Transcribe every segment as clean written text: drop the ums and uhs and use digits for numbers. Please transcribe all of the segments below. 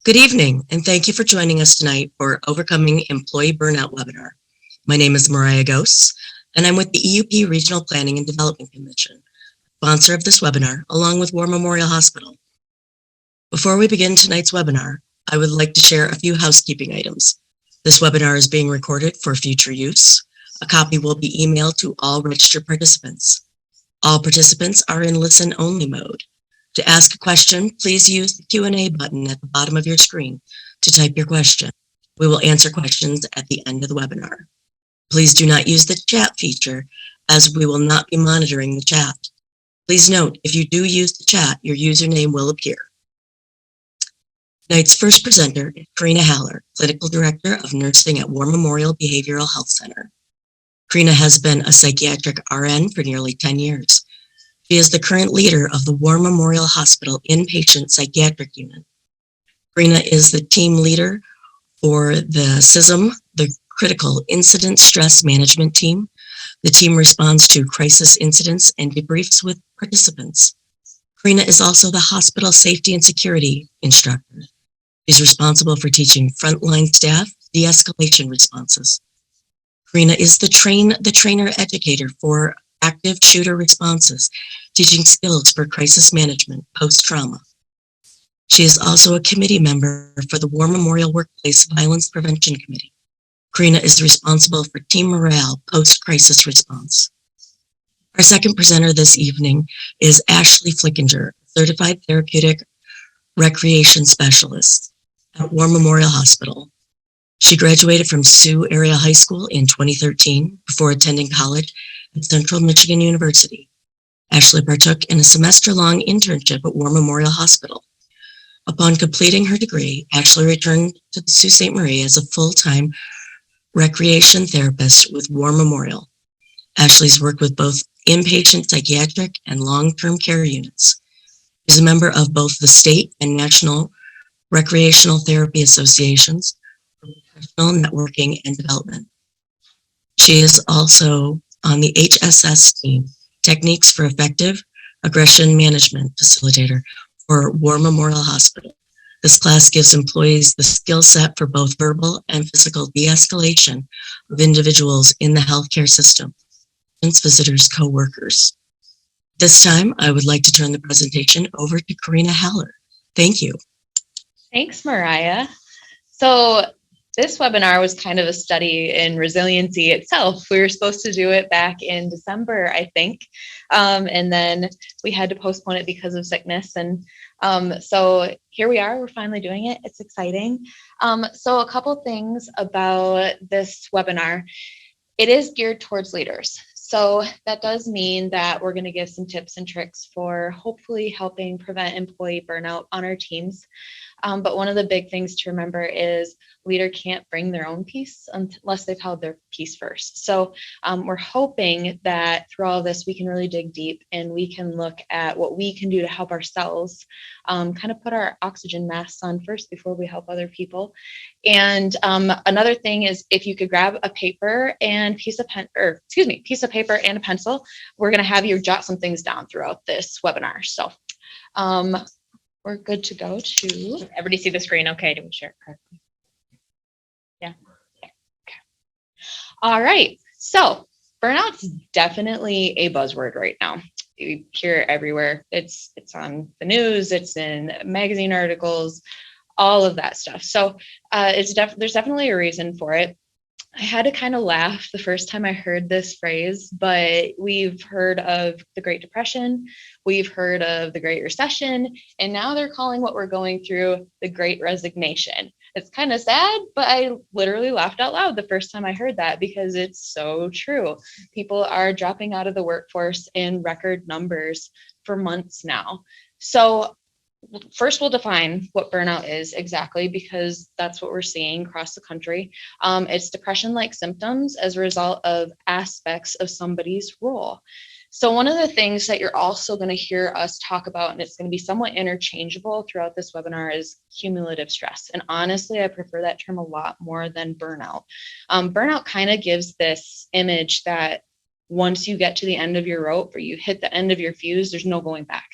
Good evening, and thank you for joining us tonight for Overcoming Employee Burnout webinar. My name is Mariah Gose, and I'm with the EUP Regional Planning and Development Commission, sponsor of this webinar, along with War Memorial Hospital. Before we begin tonight's webinar, I would like to share a few housekeeping items. This webinar is being recorded for future use. A copy will be emailed to all registered participants. All participants are in listen-only mode. To ask a question, please use the Q&A button at the bottom of your screen to type your question. We will answer questions at the end of the webinar. Please do not use the chat feature, as we will not be monitoring the chat. Please note, if you do use the chat, your username will appear. Tonight's first presenter is Karina Haller, Clinical Director of Nursing at War Memorial Behavioral Health Center. Karina has been a psychiatric RN for nearly 10 years. She is the current leader of the War Memorial Hospital Inpatient Psychiatric Unit. Karina is the team leader for the CISM, the Critical Incident Stress Management Team. The team responds to crisis incidents and debriefs with participants. Karina is also the hospital safety and security instructor. She's responsible for teaching frontline staff de-escalation responses. Karina is the trainer educator for active shooter responses, teaching skills for crisis management post-trauma. She is also a committee member for the War Memorial Workplace Violence Prevention Committee. Karina is responsible for team morale post-crisis response. Our second presenter this evening is Ashley Flickinger, Certified Therapeutic Recreation Specialist at War Memorial Hospital. She graduated from Sioux Area High School in 2013 before attending college at Central Michigan University. Ashley partook in a semester-long internship at War Memorial Hospital. Upon completing her degree, Ashley returned to the Sault Ste. Marie as a full-time recreation therapist with War Memorial. Ashley's worked with both inpatient psychiatric and long-term care units. She's a member of both the state and national recreational therapy associations for professional networking and development. She is also on the HSS team, Techniques for Effective Aggression Management Facilitator for War Memorial Hospital. This class gives employees the skill set for both verbal and physical de-escalation of individuals in the healthcare system, patients, visitors, co-workers. This time, I would like to turn the presentation over to Karina Haller. Thank you. Thanks, Mariah. So this webinar was kind of a study in resiliency itself. We were supposed to do it back in December, I think, and then we had to postpone it because of sickness. And so here we are, we're finally doing it. It's exciting. So a couple things about this webinar. It is geared towards leaders. So that does mean that we're going to give some tips and tricks for hopefully helping prevent employee burnout on our teams. But one of the big things to remember is leader can't bring their own peace unless they've held their peace first. So we're hoping that through all of this, we can really dig deep and we can look at what we can do to help ourselves kind of put our oxygen masks on first before we help other people. And another thing is if you could grab a paper and piece of paper and a pencil, we're going to have you jot some things down throughout this webinar. So we're good to go to. Everybody see the screen okay? Did we share it correctly? Yeah. Okay. All right. So burnout's definitely a buzzword right now. You hear it everywhere. It's on the news. It's in magazine articles, all of that stuff. So there's definitely a reason for it. I had to kind of laugh the first time I heard this phrase, but we've heard of the Great Depression, we've heard of the Great Recession, and now they're calling what we're going through the Great Resignation. It's kind of sad, but I literally laughed out loud the first time I heard that because it's so true. People are dropping out of the workforce in record numbers for months now. So first, we'll define what burnout is exactly, because that's what we're seeing across the country. It's depression-like symptoms as a result of aspects of somebody's role. So one of the things that you're also going to hear us talk about, and it's going to be somewhat interchangeable throughout this webinar, is cumulative stress. And honestly, I prefer that term a lot more than burnout. Burnout kind of gives this image that once you get to the end of your rope or you hit the end of your fuse, there's no going back.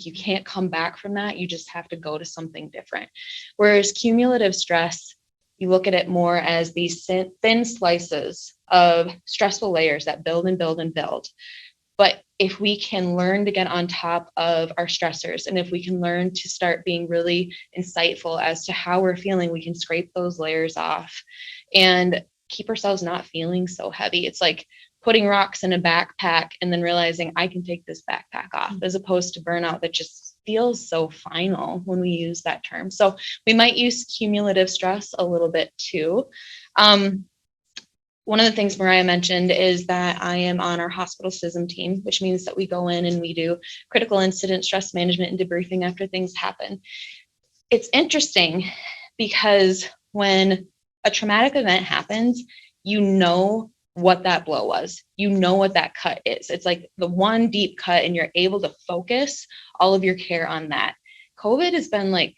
You can't come back from that. You just have to go to something different. Whereas cumulative stress, you look at it more as these thin slices of stressful layers that build and build and build. But if we can learn to get on top of our stressors, and if we can learn to start being really insightful as to how we're feeling, we can scrape those layers off and keep ourselves not feeling so heavy. It's like putting rocks in a backpack and then realizing I can take this backpack off, as opposed to burnout that just feels so final when we use that term. So we might use cumulative stress a little bit too. One of the things Mariah mentioned is that I am on our hospital SISM team, which means that we go in and we do critical incident stress management and debriefing after things happen. It's interesting because when a traumatic event happens, you know what that blow was. You know what that cut is. It's like the one deep cut, and you're able to focus all of your care on that. COVID has been like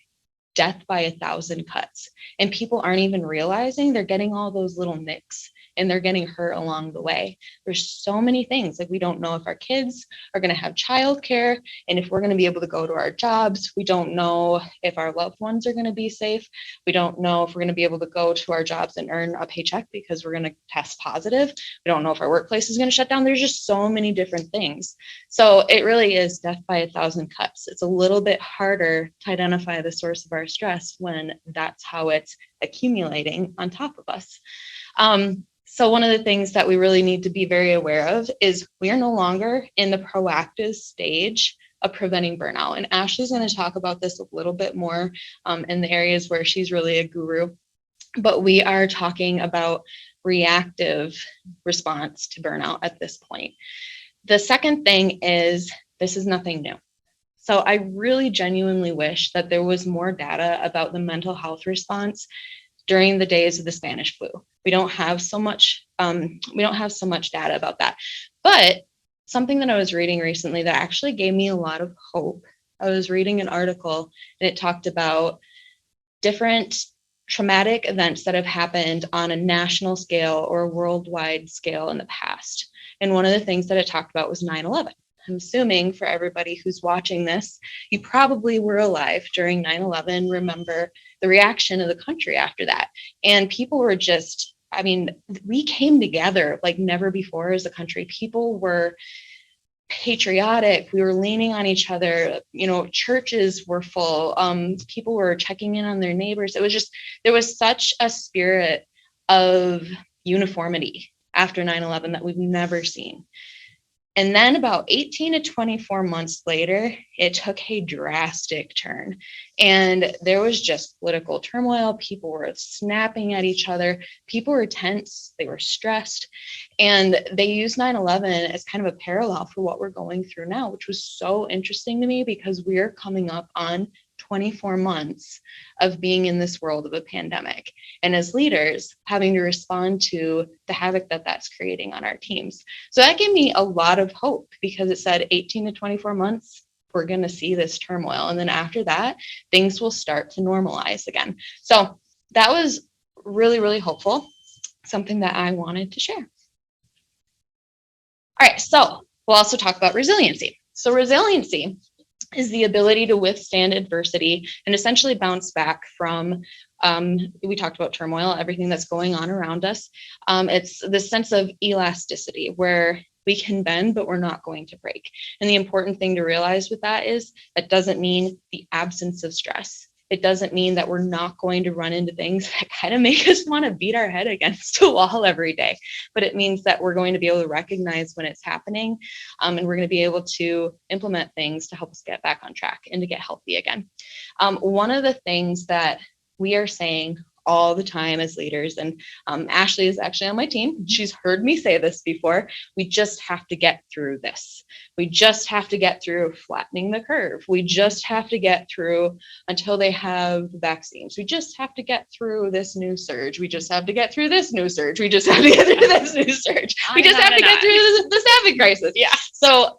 death by 1,000 cuts, and people aren't even realizing they're getting all those little nicks and they're getting hurt along the way. There's so many things, like we don't know if our kids are going to have childcare and if we're going to be able to go to our jobs. We don't know if our loved ones are going to be safe. We don't know if we're going to be able to go to our jobs and earn a paycheck because we're going to test positive. We don't know if our workplace is going to shut down. There's just so many different things. So it really is death by 1,000 cuts. It's a little bit harder to identify the source of our stress when that's how it's accumulating on top of us. So one of the things that we really need to be very aware of is we are no longer in the proactive stage of preventing burnout. And Ashley's going to talk about this a little bit more in the areas where she's really a guru. But we are talking about reactive response to burnout at this point. The second thing is this is nothing new. So I really genuinely wish that there was more data about the mental health response during the days of the Spanish flu. We don't have so much data about that. But something that I was reading recently that actually gave me a lot of hope. I was reading an article and it talked about different traumatic events that have happened on a national scale or a worldwide scale in the past. And one of the things that it talked about was 9/11. I'm assuming for everybody who's watching this, you probably were alive during 9/11, remember the reaction of the country after that. And people were just, I mean, we came together like never before as a country. People were patriotic. We were leaning on each other. You know, churches were full. People were checking in on their neighbors. It was just, there was such a spirit of uniformity after 9/11 that we've never seen. And then about 18 to 24 months later, it took a drastic turn. And there was just political turmoil. People were snapping at each other. People were tense. They were stressed. And they used 9/11 as kind of a parallel for what we're going through now, which was so interesting to me because we're coming up on 24 months of being in this world of a pandemic. And as leaders, having to respond to the havoc that that's creating on our teams. So that gave me a lot of hope because it said 18 to 24 months, we're going to see this turmoil. And then after that, things will start to normalize again. So that was really, really hopeful. Something that I wanted to share. All right, so we'll also talk about resiliency. So resiliency is the ability to withstand adversity and essentially bounce back from, we talked about turmoil, everything that's going on around us. It's this sense of elasticity where we can bend, but we're not going to break. And the important thing to realize with that is that doesn't mean the absence of stress. It doesn't mean that we're not going to run into things that kind of make us want to beat our head against a wall every day. But it means that we're going to be able to recognize when it's happening, and we're going to be able to implement things to help us get back on track and to get healthy again. One of the things that we are saying all the time as leaders, and Ashley is actually on my team. She's heard me say this before. We just have to get through this. We just have to get through flattening the curve. We just have to get through until they have vaccines. We just have to get through this new surge. We just have to get through this new surge. We just have to get through this new surge. We just have to get through the staffing crisis. Yeah. So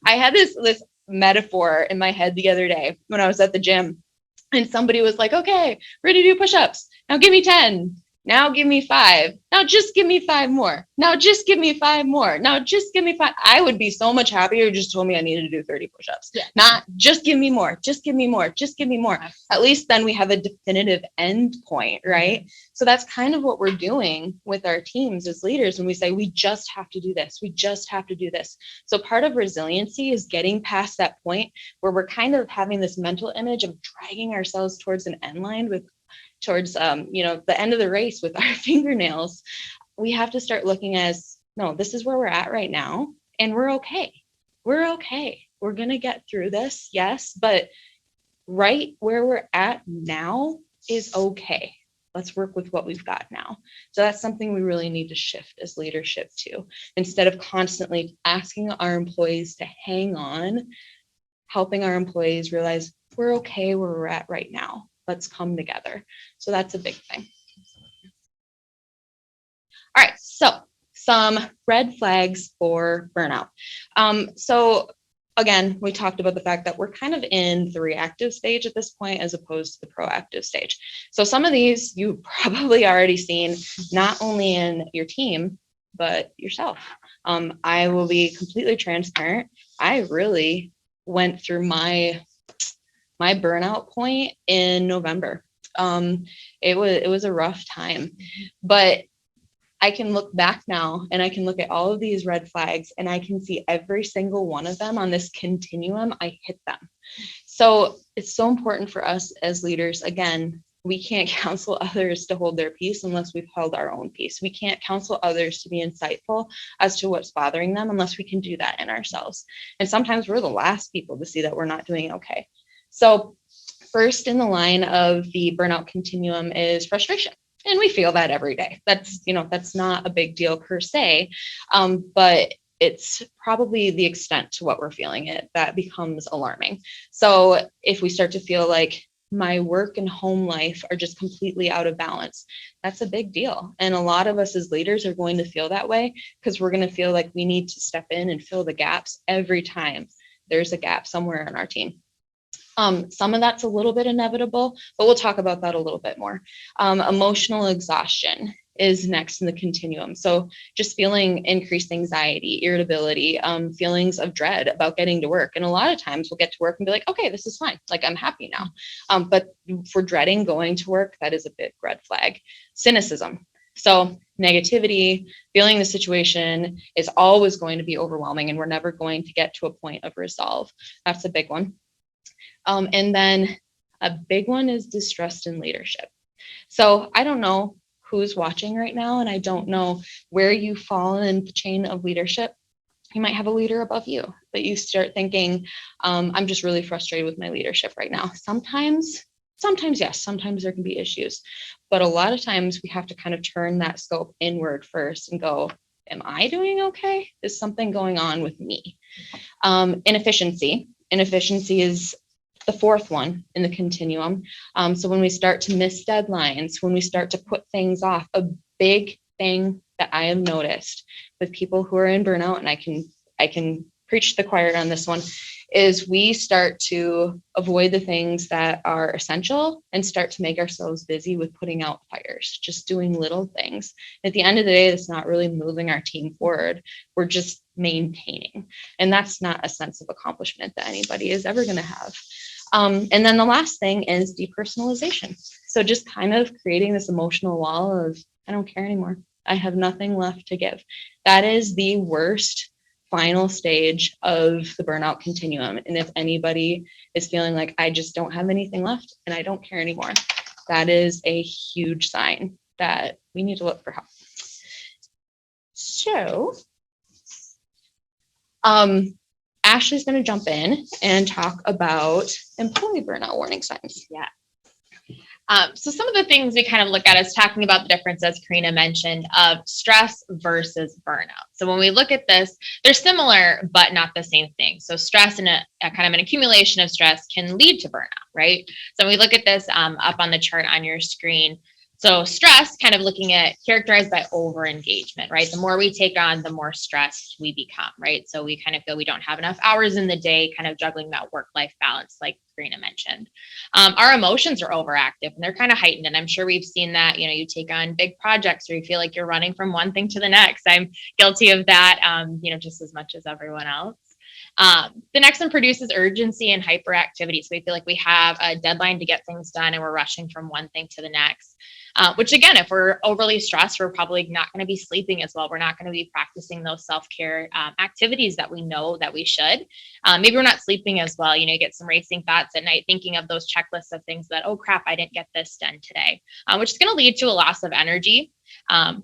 I had this metaphor in my head the other day when I was at the gym. And somebody was like, okay, ready to do push-ups. Now give me 10. Now give me 5. Now just give me 5 more. Now just give me 5 more. Now just give me 5. I would be so much happier if you just told me I needed to do 30 push-ups. Yeah. Not just give me more. Just give me more. Just give me more. At least then we have a definitive end point, right? So that's kind of what we're doing with our teams as leaders when we say we just have to do this. We just have to do this. So part of resiliency is getting past that point where we're kind of having this mental image of dragging ourselves towards an end line towards the end of the race with our fingernails. We have to start looking as, no, this is where we're at right now, and we're okay. We're okay. We're going to get through this, yes, but right where we're at now is okay. Let's work with what we've got now. So that's something we really need to shift as leadership too. Instead of constantly asking our employees to hang on, helping our employees realize we're okay where we're at right now. Let's come together. So that's a big thing. All right, so some red flags for burnout. So again, we talked about the fact that we're kind of in the reactive stage at this point as opposed to the proactive stage. So some of these you've probably already seen, not only in your team, but yourself. I will be completely transparent. I really went through my burnout point in November. It was a rough time, but I can look back now and I can look at all of these red flags and I can see every single one of them on this continuum. I hit them. So it's so important for us as leaders. Again, we can't counsel others to hold their peace unless we've held our own peace. We can't counsel others to be insightful as to what's bothering them unless we can do that in ourselves. And sometimes we're the last people to see that we're not doing okay. So first in the line of the burnout continuum is frustration. And we feel that every day. That's not a big deal per se, but it's probably the extent to what we're feeling that becomes alarming. So if we start to feel like my work and home life are just completely out of balance, that's a big deal. And a lot of us as leaders are going to feel that way because we're going to feel like we need to step in and fill the gaps every time there's a gap somewhere in our team. Some of that's a little bit inevitable, but we'll talk about that a little bit more. Emotional exhaustion is next in the continuum. So just feeling increased anxiety, irritability, feelings of dread about getting to work. And a lot of times we'll get to work and be like, okay, this is fine. Like, I'm happy now. But for dreading going to work, that is a big red flag. Cynicism. So negativity, feeling the situation is always going to be overwhelming and we're never going to get to a point of resolve. That's a big one. And then a big one is distrust in leadership. So I don't know who's watching right now, and I don't know where you fall in the chain of leadership. You might have a leader above you, but you start thinking, I'm just really frustrated with my leadership right now. Sometimes yes, sometimes there can be issues, but a lot of times we have to kind of turn that scope inward first and go, am I doing okay? Is something going on with me? Inefficiency. Inefficiency is the fourth one in the continuum. So when we start to miss deadlines, when we start to put things off, a big thing that I have noticed with people who are in burnout, and I can preach to the choir on this one, is we start to avoid the things that are essential and start to make ourselves busy with putting out fires, just doing little things. At the end of the day, it's not really moving our team forward. We're just maintaining. And that's not a sense of accomplishment that anybody is ever going to have. And then the last thing is depersonalization. So just kind of creating this emotional wall of, I don't care anymore. I have nothing left to give. That is the worst final stage of the burnout continuum. And if anybody is feeling like I just don't have anything left and I don't care anymore, that is a huge sign that we need to look for help. So, Ashley's going to jump in and talk about employee burnout warning signs. Yeah. So some of the things we kind of look at is talking about the difference, as Karina mentioned, of stress versus burnout. So when we look at this, they're similar, but not the same thing. So stress and a kind of an accumulation of stress can lead to burnout, right? So when we look at this up on the chart on your screen, So stress, kind of looking at characterized by over engagement, right? The more we take on, the more stressed we become, right? So we kind of feel we don't have enough hours in the day, kind of juggling that work-life balance, like Karina mentioned. Our emotions are overactive and they're kind of heightened. And I'm sure we've seen that, you take on big projects or you feel like you're running from one thing to the next. I'm guilty of that, just as much as everyone else. The next one produces urgency and hyperactivity. So we feel like we have a deadline to get things done and we're rushing from one thing to the next. Which again, if we're overly stressed, we're probably not going to be sleeping as well. We're not going to be practicing those self-care activities that we know that we should. Maybe we're not sleeping as well. You get some racing thoughts at night, thinking of those checklists of things that, oh crap, I didn't get this done today, which is going to lead to a loss of energy,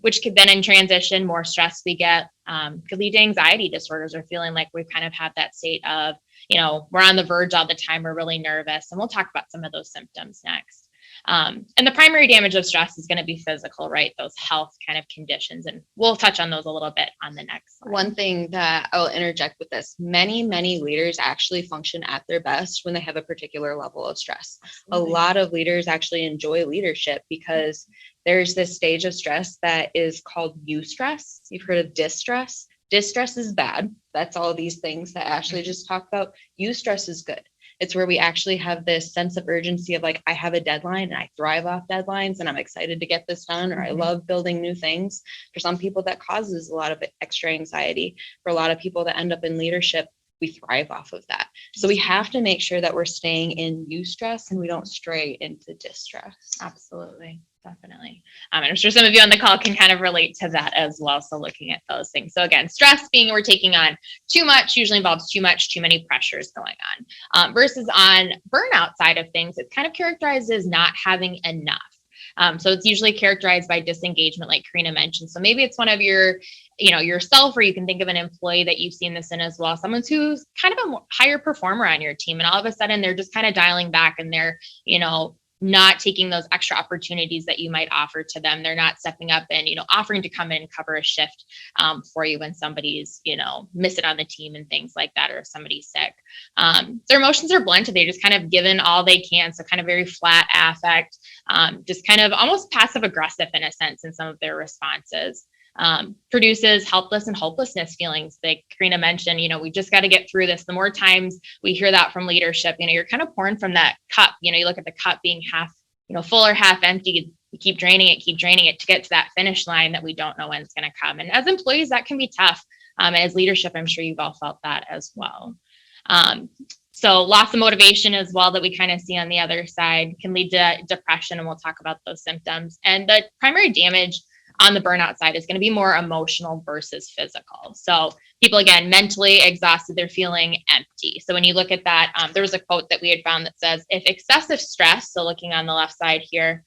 which could then in transition, more stress we get, could lead to anxiety disorders or feeling like we've kind of had that state of, we're on the verge all the time. We're really nervous. And we'll talk about some of those symptoms next. And the primary damage of stress is going to be physical, right? Those health kind of conditions. And we'll touch on those a little bit on the next slide. One thing that I will interject with this, many leaders actually function at their best when they have a particular level of stress. Absolutely. A lot of leaders actually enjoy leadership because there's this stage of stress that is called eustress. You've heard of distress. Distress is bad. That's all of these things that Ashley just talked about. Eustress is good. It's where we actually have this sense of urgency of like, I have a deadline and I thrive off deadlines and I'm excited to get this done, or I love building new things. For some people, that causes a lot of extra anxiety. For a lot of people that end up in leadership, we thrive off of that. So we have to make sure that we're staying in eustress and we don't stray into distress. Absolutely. Definitely. And I'm sure some of you on the call can kind of relate to that as well. So looking at those things. So again, stress being we're taking on too much usually involves too many pressures going on. Versus on burnout side of things, it's kind of characterized as not having enough. So it's usually characterized by disengagement, like Karina mentioned. So maybe it's one of your, yourself, or you can think of an employee that you've seen this in as well. Someone who's kind of a higher performer on your team. And all of a sudden they're just kind of dialing back and they're, not taking those extra opportunities that you might offer to them. They're not stepping up and, offering to come in and cover a shift for you when somebody's, missing on the team and things like that, or if somebody's sick. Their emotions are blunted. They're just kind of given all they can. So kind of very flat affect, just kind of almost passive aggressive in a sense in some of their responses. Produces helpless and hopelessness feelings. Like Karina mentioned, we just got to get through this. The more times we hear that from leadership, you're kind of pouring from that cup. You look at the cup being half, full or half empty. You keep draining it to get to that finish line that we don't know when it's going to come. And as employees, that can be tough. As leadership, I'm sure you've all felt that as well. So loss of motivation as well that we kind of see on the other side can lead to depression, and we'll talk about those symptoms. And the primary damage on the burnout side is going to be more emotional versus physical. So people, again, mentally exhausted, they're feeling empty. So when you look at that, there was a quote that we had found that says, if excessive stress, so looking on the left side here,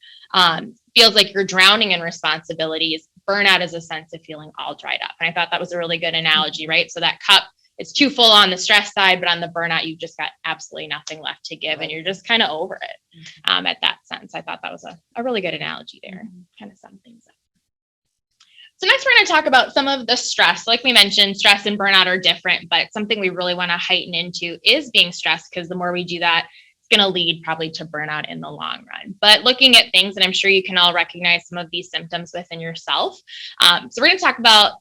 feels like you're drowning in responsibilities, burnout is a sense of feeling all dried up. And I thought that was a really good analogy, right? So that cup, it's too full on the stress side, but on the burnout, you've just got absolutely nothing left to give and you're just kind of over it at that sense. I thought that was a really good analogy there, kind of sum things up. So next, we're going to talk about some of the stress. Like we mentioned, stress and burnout are different, but something we really want to heighten into is being stressed, because the more we do that, it's going to lead probably to burnout in the long run. But looking at things, and I'm sure you can all recognize some of these symptoms within yourself. So we're going to talk about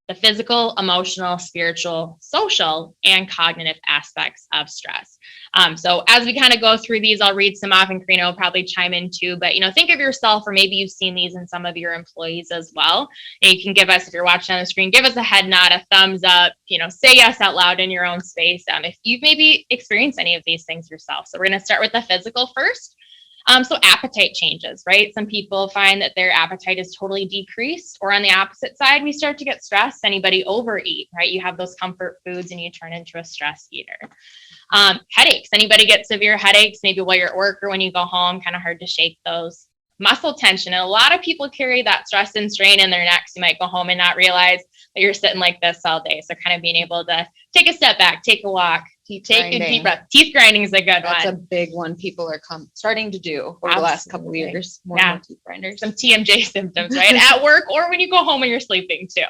the physical, emotional, spiritual, social, and cognitive aspects of stress. So as we kind of go through these, I'll read some off and Karina will probably chime in too, but think of yourself, or maybe you've seen these in some of your employees as well. And you can give us, if you're watching on the screen, give us a head nod, a thumbs up, say yes out loud in your own space. If you've maybe experienced any of these things yourself. So we're going to start with the physical first. So appetite changes, right? Some people find that their appetite is totally decreased, or on the opposite side, we start to get stressed. Anybody overeat, right? You have those comfort foods and you turn into a stress eater. Headaches, anybody get severe headaches, maybe while you're at work or when you go home, kind of hard to shake those. Muscle tension, and a lot of people carry that stress and strain in their necks. You might go home and not realize that you're sitting like this all day. So kind of being able to take a step back, take a walk, take a deep breath. Teeth grinding is a good one. That's a big one people are starting to do over the last couple of years. More teeth grinders. Some TMJ symptoms, right? At work or when you go home and you're sleeping too.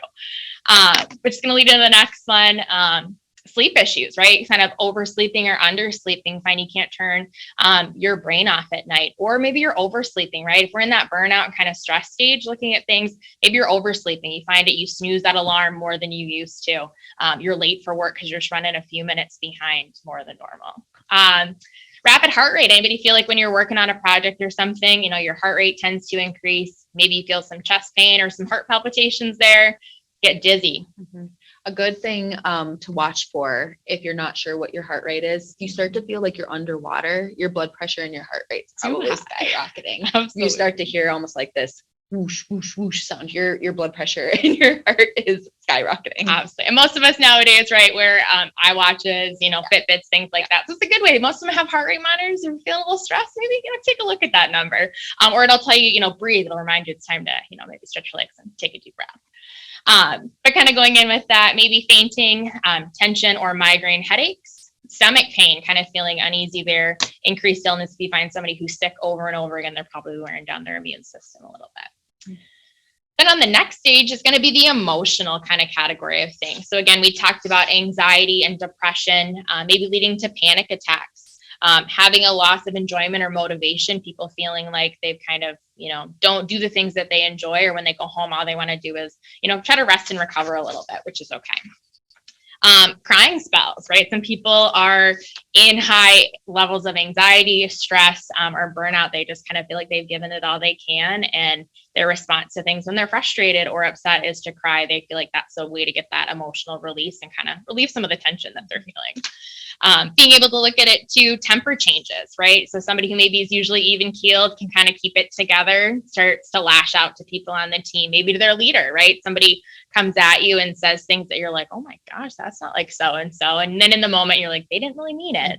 Which is going to lead into the next one. sleep issues, right? Kind of oversleeping or undersleeping, find you can't turn your brain off at night, or maybe you're oversleeping, right? If we're in that burnout kind of stress stage, looking at things, maybe you're oversleeping. You find it, you snooze that alarm more than you used to. You're late for work because you're just running a few minutes behind more than normal. Rapid heart rate. Anybody feel like when you're working on a project or something, your heart rate tends to increase? Maybe you feel some chest pain or some heart palpitations there, get dizzy. Mm-hmm. A good thing to watch for if you're not sure what your heart rate is, you start to feel like you're underwater, your blood pressure and your heart rate's probably skyrocketing. Absolutely. You start to hear almost like this whoosh, whoosh, whoosh sound. Your blood pressure and your heart is skyrocketing. Absolutely. And most of us nowadays, right, wear iWatches, Fitbits, things like that. So it's a good way. Most of them have heart rate monitors. If you're feeling a little stressed, maybe, take a look at that number. Or it'll tell you, breathe. It'll remind you it's time to, maybe stretch your legs and take a deep breath. But kind of going in with that, maybe fainting, tension or migraine headaches, stomach pain, kind of feeling uneasy there, increased illness. If you find somebody who's sick over and over again, they're probably wearing down their immune system a little bit. Then on the next stage is going to be the emotional kind of category of things. So again, we talked about anxiety and depression, maybe leading to panic attacks, having a loss of enjoyment or motivation, people feeling like they've kind of, don't do the things that they enjoy, or when they go home, all they want to do is, try to rest and recover a little bit, which is okay. Crying spells, right? Some people are in high levels of anxiety, stress, or burnout. They just kind of feel like they've given it all they can. And their response to things when they're frustrated or upset is to cry. They feel like that's a way to get that emotional release and kind of relieve some of the tension that they're feeling. Being able to look at it to temper changes, right? So somebody who maybe is usually even keeled can kind of keep it together, starts to lash out to people on the team, maybe to their leader, right? Somebody comes at you and says things that you're like, oh my gosh, that's not like so-and-so. And then in the moment, you're like, they didn't really mean it.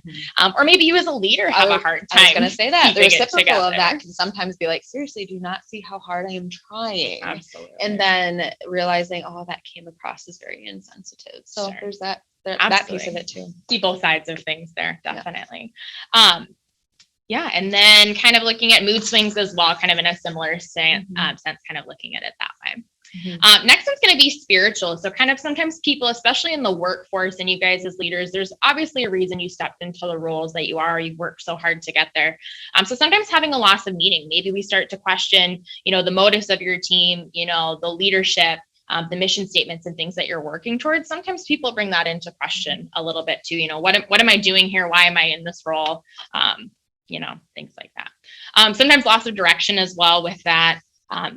Or maybe you as a leader have a hard time. I was going to say that. The reciprocal of that together can sometimes be like, seriously, do you not see how hard I am trying? Absolutely. And then realizing, oh, that came across as very insensitive. So Sure. there's that piece Absolutely. of it too. See both sides of things there, definitely. Yeah. And then kind of looking at mood swings as well, kind of in a similar sense, kind of looking at it that way. Next one's going to be spiritual. So kind of sometimes people, especially in the workforce and you guys as leaders, there's obviously a reason you stepped into the roles that you are, you've worked so hard to get there. So sometimes having a loss of meaning, maybe we start to question, the motives of your team, the leadership, the mission statements and things that you're working towards. Sometimes people bring that into question a little bit too. What am I doing here? Why am I in this role? Things like that. Sometimes loss of direction as well with that.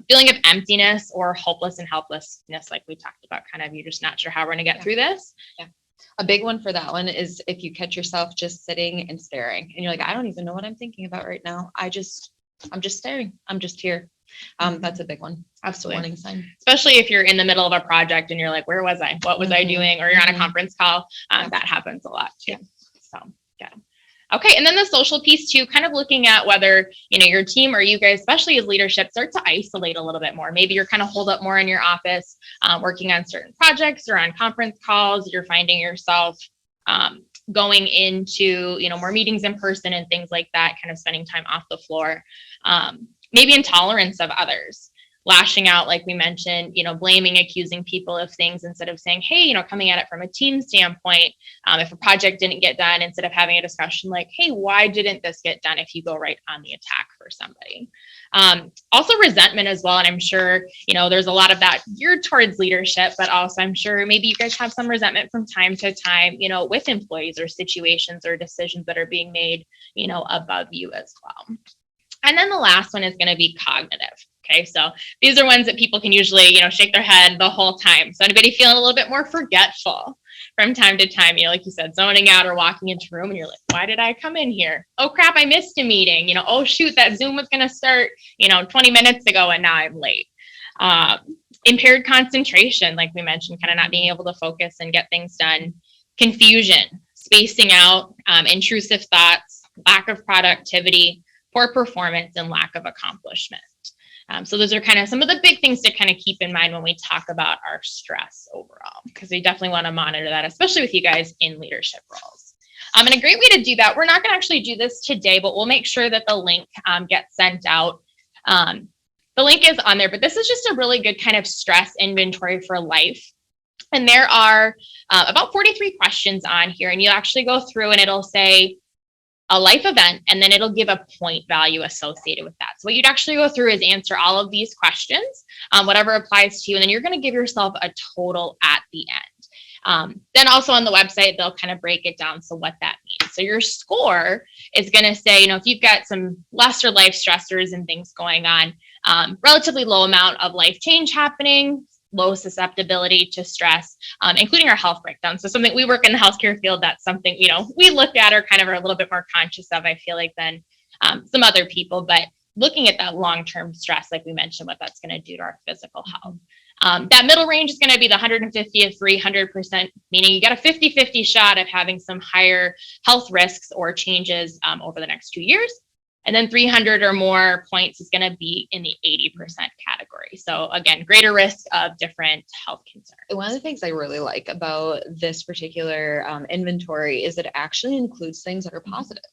Feeling of emptiness or hopeless and helplessness, like we talked about, kind of you're just not sure how we're going to get through this. Yeah. A big one for that one is if you catch yourself just sitting and staring and you're like, I don't even know what I'm thinking about right now. I'm just staring. I'm just here. That's a big one. Absolutely. Warning sign. Especially if you're in the middle of a project and you're like, where was I? What was I doing? Or you're on a conference call. That happens a lot too. So yeah. Okay. And then the social piece too, kind of looking at whether, your team or you guys, especially as leadership, start to isolate a little bit more. Maybe you're kind of holed up more in your office, working on certain projects or on conference calls. You're finding yourself going into, more meetings in person and things like that, kind of spending time off the floor. Maybe intolerance of others. Lashing out, like we mentioned, blaming, accusing people of things instead of saying, hey, coming at it from a team standpoint. If a project didn't get done, instead of having a discussion like, hey, why didn't this get done? If you go right on the attack for somebody. Also resentment as well. And I'm sure, there's a lot of that geared towards leadership, but also I'm sure maybe you guys have some resentment from time to time, with employees or situations or decisions that are being made, above you as well. And then the last one is going to be cognitive. Okay, so these are ones that people can usually, shake their head the whole time. So anybody feeling a little bit more forgetful from time to time, like you said, zoning out or walking into a room and you're like, why did I come in here? Oh crap, I missed a meeting. Oh shoot, that Zoom was going to start, 20 minutes ago and now I'm late. Impaired concentration, like we mentioned, kind of not being able to focus and get things done. Confusion, spacing out, intrusive thoughts, lack of productivity, poor performance, and lack of accomplishment. So those are kind of some of the big things to kind of keep in mind when we talk about our stress overall, because we definitely want to monitor that, especially with you guys in leadership roles. And a great way to do that, we're not going to actually do this today, but we'll make sure that the link gets sent out. The link is on there, but this is just a really good kind of stress inventory for life. And there are about 43 questions on here, and you actually go through and it'll say a life event, and then it'll give a point value associated with that. So what you'd actually go through is answer all of these questions, whatever applies to you, and then you're going to give yourself a total at the end. Then also on the website, they'll kind of break it down. So what that means. So your score is going to say, if you've got some lesser life stressors and things going on, relatively low amount of life change happening, low susceptibility to stress, including our health breakdown. So something we work in the healthcare field, that's something, we look at or kind of are a little bit more conscious of, I feel like, than some other people. But looking at that long-term stress, like we mentioned, what that's going to do to our physical health. That middle range is going to be the 150 to 300%, meaning you got a 50-50 shot of having some higher health risks or changes over the next 2 years. And then 300 or more points is going to be in the 80% category. So again, greater risk of different health concerns. One of the things I really like about this particular inventory is that it actually includes things that are positive.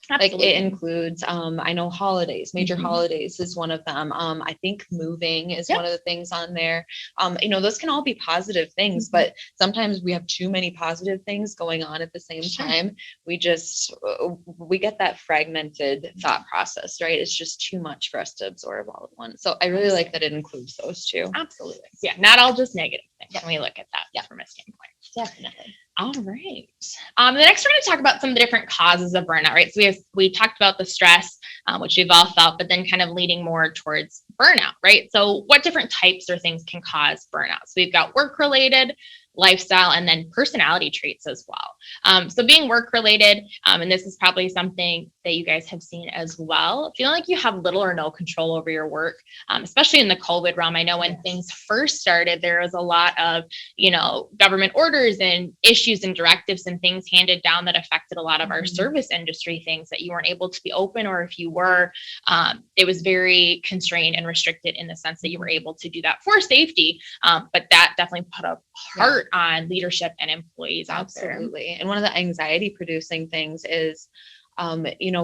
Absolutely. Like it includes, I know holidays, major holidays is one of them. I think moving is one of the things on there. Those can all be positive things, but sometimes we have too many positive things going on at the same time. We get that fragmented thought process, right? It's just too much for us to absorb all at once. So I really like that it includes those too. Absolutely. Yeah. Not all just negative things when we look at that from a standpoint. Definitely. All right. The next we're going to talk about some of the different causes of burnout, right? So we talked about the stress, which we've all felt, but then kind of leading more towards burnout, right? So what different types or things can cause burnout? So we've got work-related, lifestyle, and then personality traits as well. So being work-related, and this is probably something that you guys have seen as well, feeling like you have little or no control over your work, especially in the COVID realm. I know when things first started, there was a lot of, government orders and issues and directives and things handed down that affected a lot of our service industry things that you weren't able to be open, or if you were, it was very constrained and restricted in the sense that you were able to do that for safety. But that definitely put a part on leadership and employees out there. Absolutely. And one of the anxiety producing things is,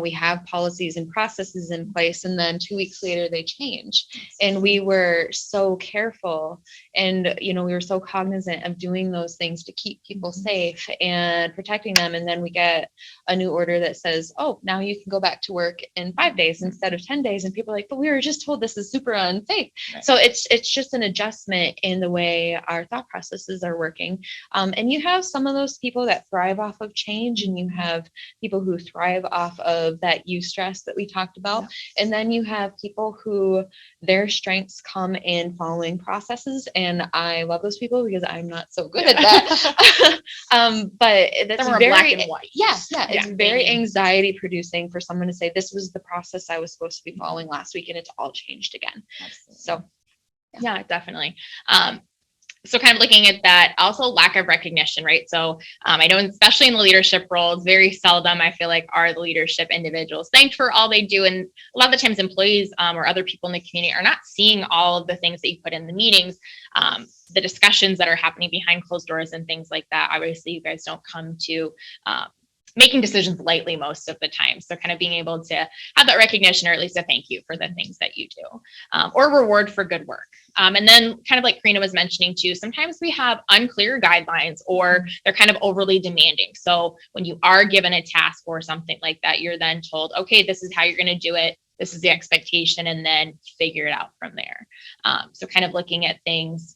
we have policies and processes in place, and then 2 weeks later they change. And we were so careful, and we were so cognizant of doing those things to keep people safe and protecting them. And then we get a new order that says, oh, now you can go back to work in 5 days instead of 10 days. And people are like, but we were just told this is super unsafe. Right. So it's just an adjustment in the way our thought processes are working. And you have some of those people that thrive off of change, and you have people who thrive off of that eustress that we talked about. And then you have people who their strengths come in following processes. And I love those people because I'm not so good at that. But that's very black and white. It's very anxiety producing for someone to say, this was the process I was supposed to be following last week, and it's all changed again. Absolutely. So yeah, definitely. So kind of looking at that, also lack of recognition, right? So I know, especially in the leadership roles, very seldom I feel like are the leadership individuals thanked for all they do. And a lot of the times employees or other people in the community are not seeing all of the things that you put in the meetings, the discussions that are happening behind closed doors and things like that. Obviously, you guys don't come to making decisions lightly most of the time. So kind of being able to have that recognition, or at least a thank you for the things that you do, or reward for good work. And then kind of like Karina was mentioning too, sometimes we have unclear guidelines, or they're kind of overly demanding. So when you are given a task or something like that, you're then told, okay, this is how you're going to do it. This is the expectation, and then figure it out from there. So kind of looking at things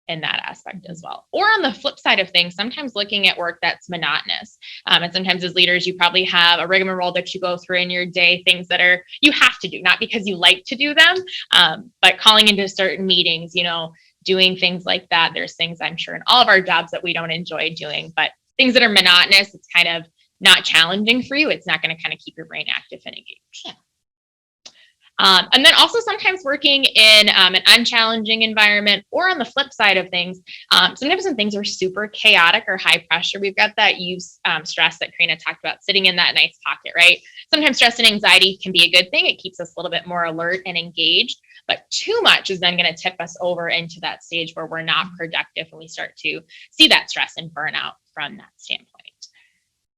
in that aspect as well. Or on the flip side of things, sometimes looking at work that's monotonous. And sometimes as leaders, you probably have a rigmarole that you go through in your day, things that are, you have to do, not because you like to do them, but calling into certain meetings, doing things like that. There's things I'm sure in all of our jobs that we don't enjoy doing, but things that are monotonous, it's kind of not challenging for you. It's not going to kind of keep your brain active and engaged. Yeah. And then also sometimes working in an unchallenging environment, or on the flip side of things, sometimes when things are super chaotic or high pressure, we've got that stress that Karina talked about, sitting in that nice pocket, right? Sometimes stress and anxiety can be a good thing. It keeps us a little bit more alert and engaged, but too much is then going to tip us over into that stage where we're not productive, and we start to see that stress and burnout from that standpoint.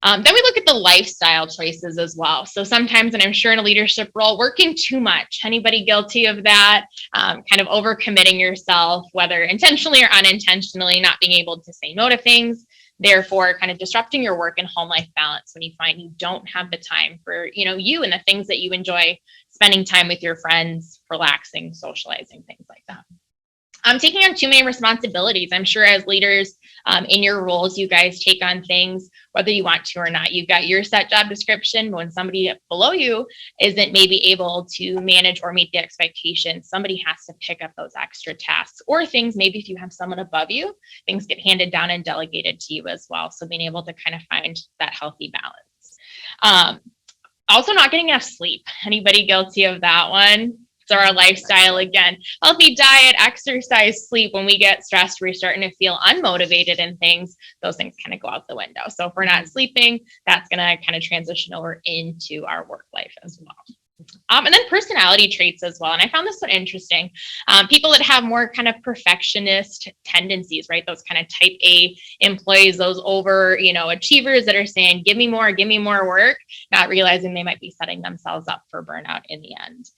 Then we look at the lifestyle choices as well. So sometimes, and I'm sure in a leadership role, working too much. Anybody guilty of that? Kind of overcommitting yourself, whether intentionally or unintentionally, not being able to say no to things. Therefore, kind of disrupting your work and home life balance when you find you don't have the time for, you and the things that you enjoy, spending time with your friends, relaxing, socializing, things like that. Taking on too many responsibilities. I'm sure as leaders in your roles, you guys take on things whether you want to or not. You've got your set job description, but when somebody below you isn't maybe able to manage or meet the expectations, somebody has to pick up those extra tasks or things. Maybe if you have someone above you, things get handed down and delegated to you as well. So being able to kind of find that healthy balance. Also not getting enough sleep. Anybody guilty of that one? So our lifestyle, again, healthy diet, exercise, sleep. When we get stressed, we're starting to feel unmotivated and things, those things kind of go out the window. So if we're not sleeping, that's going to kind of transition over into our work life as well. And then personality traits as well. And I found this one interesting. People that have more kind of perfectionist tendencies, right? Those kind of type A employees, those over, achievers that are saying, give me more work, not realizing they might be setting themselves up for burnout in the end.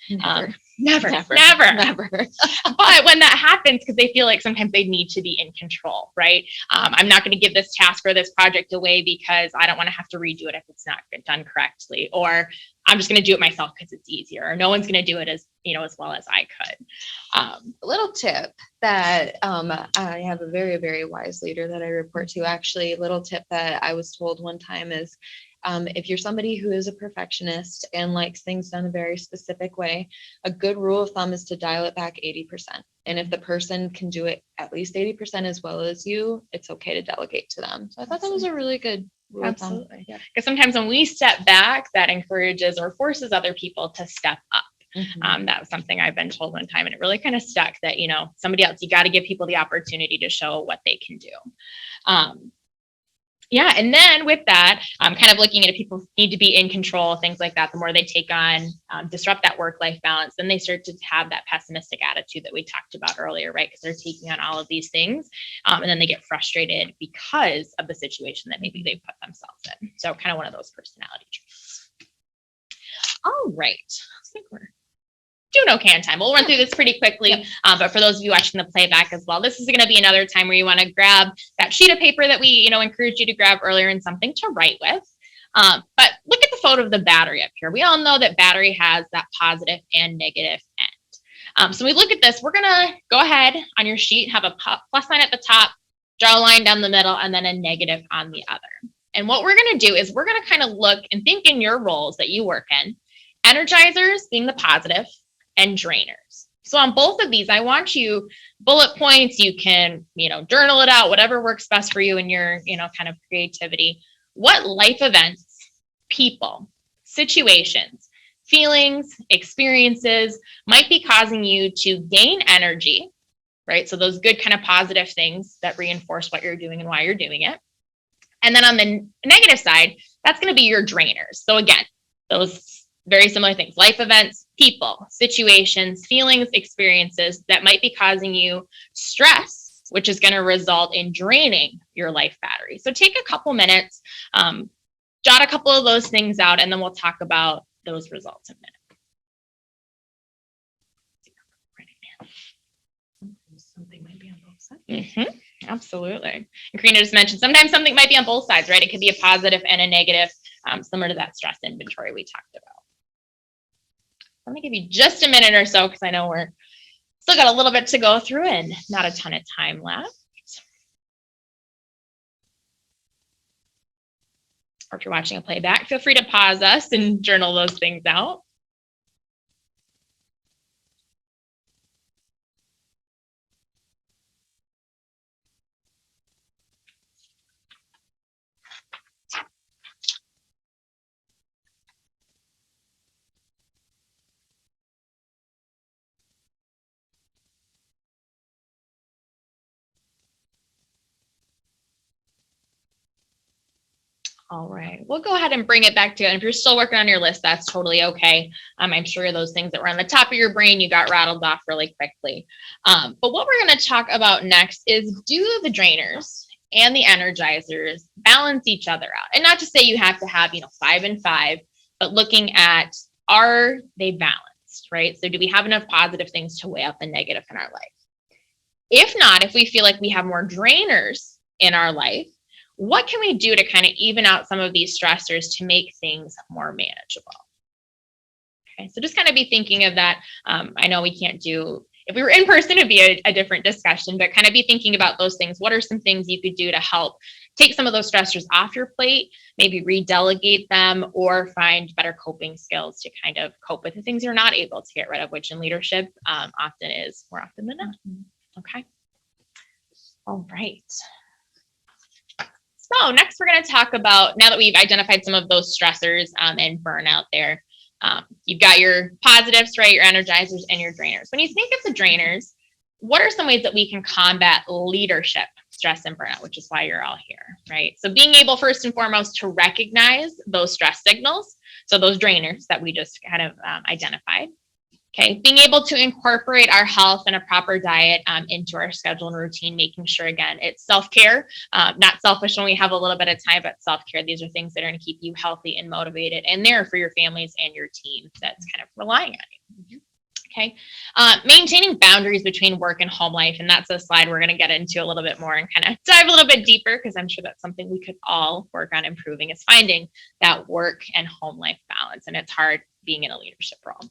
Never. But when that happens, because they feel like sometimes they need to be in control, right? I'm not going to give this task or this project away because I don't want to have to redo it if it's not done correctly, or I'm just going to do it myself because it's easier, or no one's going to do it as well as I could. A little tip that I have a very, very wise leader that I report to. Actually, a little tip that I was told one time is, if you're somebody who is a perfectionist and likes things done a very specific way, a good rule of thumb is to dial it back 80%. And if the person can do it at least 80% as well as you, it's okay to delegate to them. So I thought that was a really good rule of thumb. Absolutely. Yeah. Because sometimes when we step back, that encourages or forces other people to step up. Mm-hmm. That was something I've been told one time, and it really kind of stuck that, somebody else, you got to give people the opportunity to show what they can do. Yeah. And then with that, kind of looking at if people need to be in control, things like that, the more they take on, disrupt that work-life balance, then they start to have that pessimistic attitude that we talked about earlier, right? Because they're taking on all of these things. And then they get frustrated because of the situation that maybe they put themselves in. So kind of one of those personality traits. All right. I think we're doing okay on time. We'll run through this pretty quickly. Yep. But for those of you watching the playback as well, this is going to be another time where you want to grab that sheet of paper that we, encouraged you to grab earlier and something to write with. But look at the photo of the battery up here. We all know that battery has that positive and negative end. So we look at this, we're going to go ahead on your sheet, have a plus sign at the top, draw a line down the middle, and then a negative on the other. And what we're going to do is we're going to kind of look and think in your roles that you work in, energizers being the positive, and drainers. So on both of these, I want you bullet points. You can, journal it out, whatever works best for you in your, kind of creativity. What life events, people, situations, feelings, experiences might be causing you to gain energy, right? So those good kind of positive things that reinforce what you're doing and why you're doing it. And then on the negative side, that's going to be your drainers. So again, those very similar things, life events, people, situations, feelings, experiences that might be causing you stress, which is going to result in draining your life battery. So take a couple minutes, jot a couple of those things out, and then we'll talk about those results in a minute. Something might be on both sides. Mm-hmm. Absolutely. And Karina just mentioned sometimes something might be on both sides, right? It could be a positive and a negative, similar to that stress inventory we talked about. I'm going to give you just a minute or so because I know we're still got a little bit to go through and not a ton of time left. Or if you're watching a playback, feel free to pause us and journal those things out. All right, we'll go ahead and bring it back to you. And if you're still working on your list, that's totally okay. I'm sure those things that were on the top of your brain, you got rattled off really quickly. But what we're going to talk about next is, do the drainers and the energizers balance each other out. And not to say you have to have, 5 and 5, but looking at, are they balanced, right? So do we have enough positive things to weigh out the negative in our life? If not, if we feel like we have more drainers in our life, what can we do to kind of even out some of these stressors to make things more manageable? Okay, so just kind of be thinking of that. I know we can't do, if we were in person, it'd be a different discussion, but kind of be thinking about those things. What are some things you could do to help take some of those stressors off your plate, maybe redelegate them, or find better coping skills to kind of cope with the things you're not able to get rid of, which in leadership often is more often than not. Okay. All right. So next we're going to talk about, now that we've identified some of those stressors and burnout there, you've got your positives, right? Your energizers and your drainers. When you think of the drainers, what are some ways that we can combat leadership stress and burnout, which is why you're all here, right? So being able first and foremost to recognize those stress signals. So those drainers that we just kind of identified. Okay, being able to incorporate our health and a proper diet into our schedule and routine, making sure, again, it's self-care, not selfish when we have a little bit of time, but self-care. These are things that are going to keep you healthy and motivated and there for your families and your team that's kind of relying on you. Okay, maintaining boundaries between work and home life. And that's a slide we're going to get into a little bit more and kind of dive a little bit deeper, because I'm sure that's something we could all work on improving, is finding that work and home life balance. And it's hard being in a leadership role.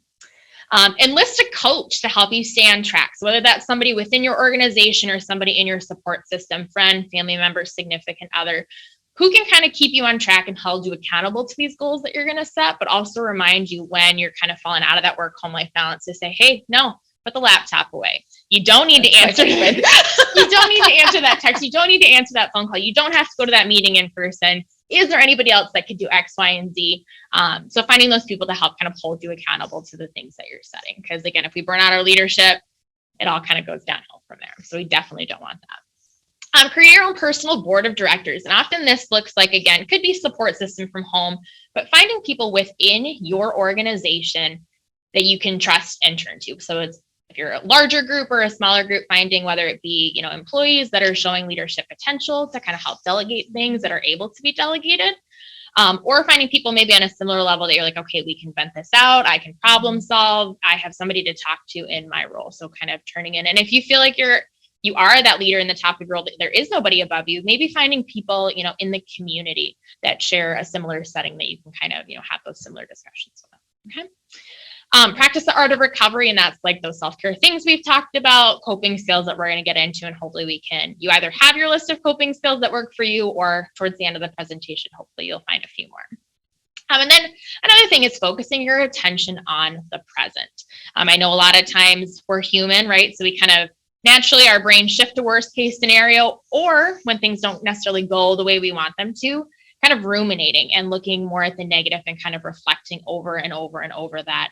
Enlist a coach to help you stay on track. So whether that's somebody within your organization or somebody in your support system, friend, family member, significant other, who can kind of keep you on track and hold you accountable to these goals that you're going to set, but also remind you when you're kind of falling out of that work-home life balance to say, hey, no, put the laptop away. You don't need to answer. You don't need to answer that text. You don't need to answer that phone call. You don't have to go to that meeting in person. Is there anybody else that could do X, Y, and Z? So finding those people to help kind of hold you accountable to the things that you're setting. Because again, if we burn out our leadership, it all kind of goes downhill from there. So we definitely don't want that. Create your own personal board of directors. And often this looks like, again, could be support system from home, but finding people within your organization that you can trust and turn to. So it's, if you're a larger group or a smaller group, finding whether it be, employees that are showing leadership potential to kind of help delegate things that are able to be delegated, or finding people maybe on a similar level that you're like, okay, we can vent this out. I can problem solve. I have somebody to talk to in my role. So kind of turning in. And if you feel like you are that leader in the top of your role, there is nobody above you, maybe finding people, in the community that share a similar setting that you can kind of, have those similar discussions with. Okay. Practice the art of recovery, and that's like those self-care things we've talked about, coping skills that we're going to get into, and hopefully you either have your list of coping skills that work for you, or towards the end of the presentation, hopefully you'll find a few more. And then another thing is focusing your attention on the present. I know a lot of times we're human, right? So we kind of naturally, our brains shift to worst case scenario, or when things don't necessarily go the way we want them to, kind of ruminating and looking more at the negative and kind of reflecting over and over and over that.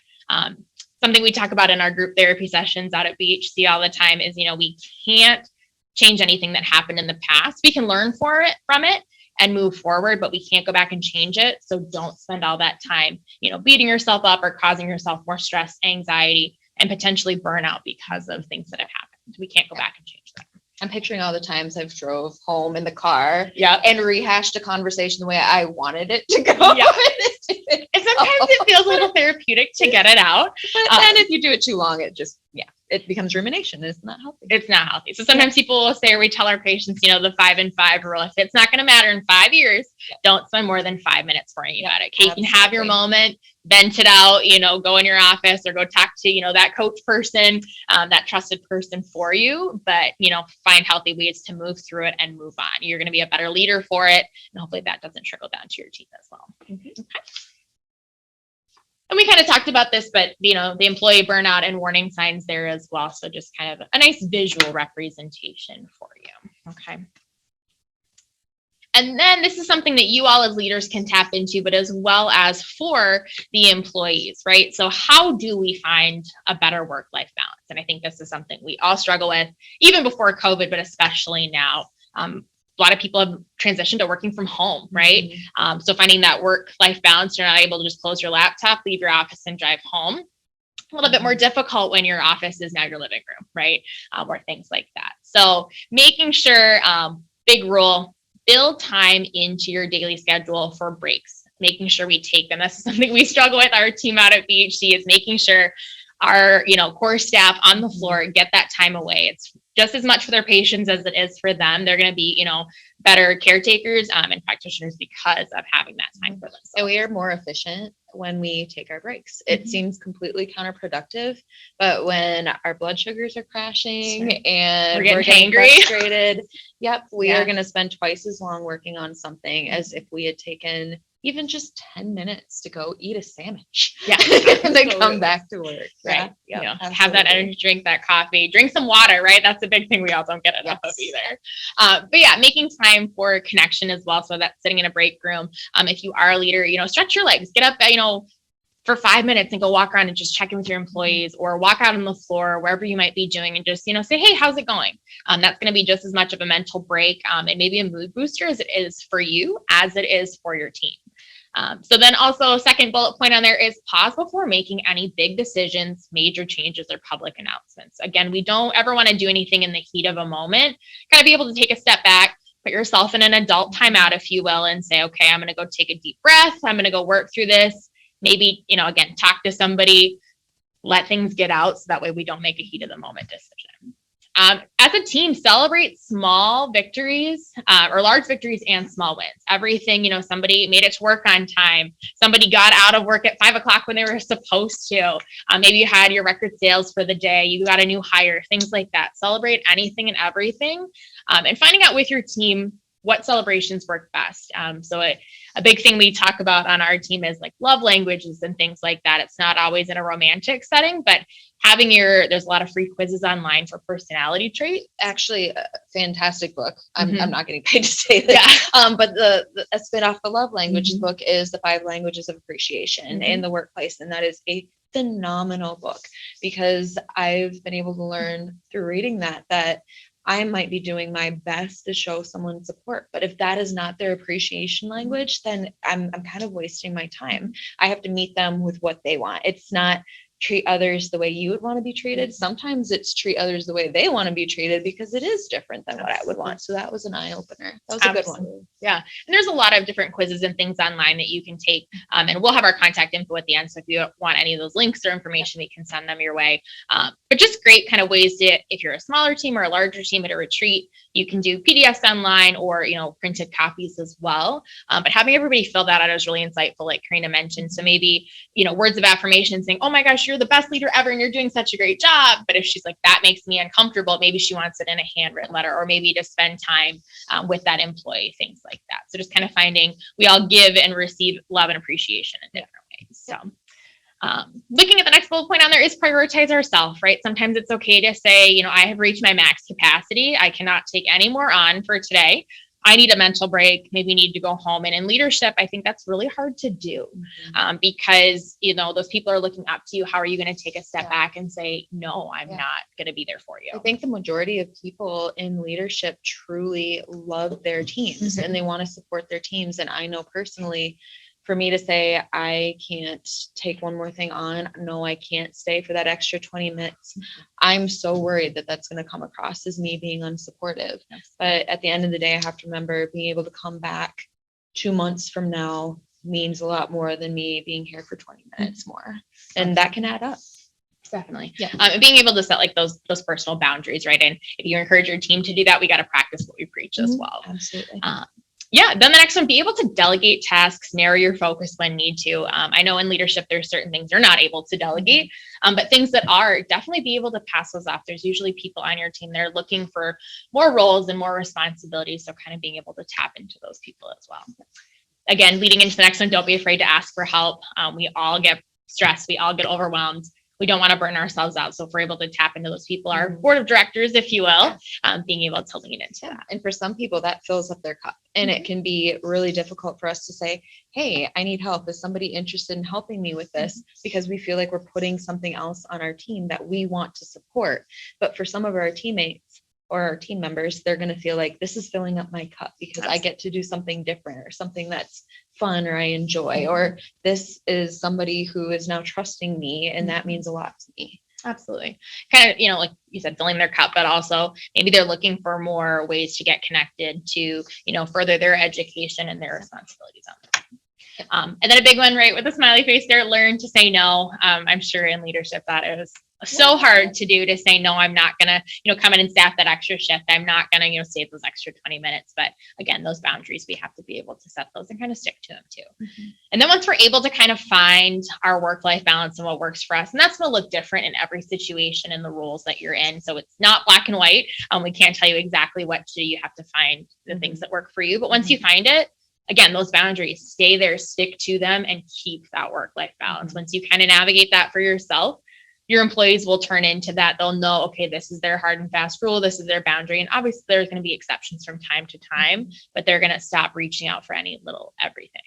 Something we talk about in our group therapy sessions out at BHC all the time is, we can't change anything that happened in the past. We can learn from it and move forward, but we can't go back and change it. So don't spend all that time, beating yourself up or causing yourself more stress, anxiety, and potentially burnout because of things that have happened. We can't go back and change that. I'm picturing all the times I've drove home in the car Yeah. and rehashed a conversation the way I wanted it to go. Yeah. And sometimes it feels a little therapeutic to get it out. But then if you do it too long, it becomes rumination. It's not healthy. It's not healthy. So sometimes people will say, or we tell our patients, the 5 and 5 rule. If it's not going to matter in 5 years, don't spend more than 5 minutes worrying about it. Okay, you can have your moment, vent it out, go in your office or go talk to, that coach person, that trusted person for you, but, find healthy ways to move through it and move on. You're going to be a better leader for it. And hopefully that doesn't trickle down to your team as well. Okay. And we kind of talked about this, but, the employee burnout and warning signs there as well. So just kind of a nice visual representation for you. Okay. And then this is something that you all as leaders can tap into, but as well as for the employees, right? So how do we find a better work-life balance? And I think this is something we all struggle with, even before COVID, but especially now. A lot of people have transitioned to working from home, right? Mm-hmm. So finding that work-life balance, you're not able to just close your laptop, leave your office and drive home. A little bit more difficult when your office is now your living room, right? Or things like that. So making sure big rule, build time into your daily schedule for breaks, making sure we take them. That's something we struggle with our team out at BHC, is making sure our, core staff on the floor get that time away. It's just as much for their patients as it is for them. They're going to be, better caretakers and practitioners because of having that time for themselves. And we are more efficient when we take our breaks. It seems completely counterproductive, but when our blood sugars are crashing and we're getting hangry, frustrated, we are going to spend twice as long working on something as if we had taken even just 10 minutes to go eat a sandwich. Yeah. And then come back to work. Right. Have that energy drink, that coffee, drink some water, right? That's a big thing we all don't get enough of either. But yeah, making time for connection as well. So that's sitting in a break room. If you are a leader, stretch your legs, get up, for 5 minutes and go walk around and just check in with your employees, or walk out on the floor, wherever you might be doing, and just, say, hey, how's it going? That's going to be just as much of a mental break and maybe a mood booster as it is for you, as it is for your team. So then also, second bullet point on there is pause before making any big decisions, major changes, or public announcements. Again, we don't ever want to do anything in the heat of a moment. Kind of be able to take a step back, put yourself in an adult timeout, if you will, and say, okay, I'm going to go take a deep breath. I'm going to go work through this. Maybe, again, talk to somebody, let things get out so that way we don't make a heat of the moment decision. As a team, celebrate small victories or large victories and small wins. Everything, somebody made it to work on time. Somebody got out of work at 5 o'clock when they were supposed to. Maybe you had your record sales for the day. You got a new hire, things like that. Celebrate anything and everything. And finding out with your team what celebrations work best. So a big thing we talk about on our team is like love languages and things like that. It's not always in a romantic setting, but having there's a lot of free quizzes online for personality traits. Actually, a fantastic book. I'm not getting paid to say this. But a spin-off the love languages book is the 5 languages of appreciation in the workplace. And that is a phenomenal book, because I've been able to learn through reading that I might be doing my best to show someone support, but if that is not their appreciation language, then I'm kind of wasting my time. I have to meet them with what they want. It's not treat others the way you would want to be treated. Sometimes it's treat others the way they want to be treated, because it is different than what I would want. So that was an eye opener. That was a good one. Yeah. And there's a lot of different quizzes and things online that you can take. And we'll have our contact info at the end. So if you want any of those links or information, we can send them your way. But just great kind of ways to, if you're a smaller team or a larger team at a retreat, you can do PDFs online or, printed copies as well. But having everybody fill that out is really insightful, like Karina mentioned. So maybe, words of affirmation saying, oh my gosh, you're the best leader ever and you're doing such a great job. But if she's like, that makes me uncomfortable, maybe she wants it in a handwritten letter, or maybe to spend time with that employee, things like that. So just kind of finding we all give and receive love and appreciation in different ways. So looking at the next bullet point on there is prioritize ourselves, right? Sometimes it's okay to say, I have reached my max capacity. I cannot take any more on for today. I need a mental break, maybe need to go home. And in leadership, I think that's really hard to do because, those people are looking up to you. How are you going to take a step back and say, no, I'm not going to be there for you? I think the majority of people in leadership truly love their teams and they want to support their teams. And I know personally, for me to say, I can't take one more thing on. No, I can't stay for that extra 20 minutes. I'm so worried that that's going to come across as me being unsupportive. But at the end of the day, I have to remember being able to come back 2 months from now means a lot more than me being here for 20 minutes more. And that can add up. Definitely. Yeah. And being able to set like those personal boundaries, right? And if you encourage your team to do that, we got to practice what we preach as well. Absolutely. Then the next one, be able to delegate tasks, narrow your focus when need to. I know in leadership, there's certain things you're not able to delegate, but things that are, definitely be able to pass those off. There's usually people on your team that are looking for more roles and more responsibilities. So kind of being able to tap into those people as well. Again, leading into the next one, don't be afraid to ask for help. We all get stressed. We all get overwhelmed. We don't want to burn ourselves out. So if we're able to tap into those people, our board of directors, if you will, being able to lean into that. And for some people that fills up their cup, and it can be really difficult for us to say, hey, I need help. Is somebody interested in helping me with this? Because we feel like we're putting something else on our team that we want to support. But for some of our teammates or our team members, they're going to feel like this is filling up my cup because I get to do something different or something that's fun or I enjoy, or this is somebody who is now trusting me and that means a lot to me. Absolutely. Kind of, like you said, filling their cup, but also maybe they're looking for more ways to get connected to, further their education and their responsibilities on them. And then a big one, right, with the smiley face there, learn to say no. I'm sure in leadership that is so hard to do, to say, no, I'm not going to, come in and staff that extra shift. I'm not going to, save those extra 20 minutes. But again, those boundaries, we have to be able to set those and kind of stick to them too. Mm-hmm. And then once we're able to kind of find our work-life balance and what works for us, and that's going to look different in every situation and the roles that you're in. So it's not black and white. We can't tell you exactly what to do. You have to find the things that work for you. But once you find it, again, those boundaries, stay there, stick to them, and keep that work-life balance. Once you kind of navigate that for yourself, your employees will turn into that. They'll know, okay, this is their hard and fast rule. This is their boundary. And obviously there's going to be exceptions from time to time, but they're going to stop reaching out for any little everything.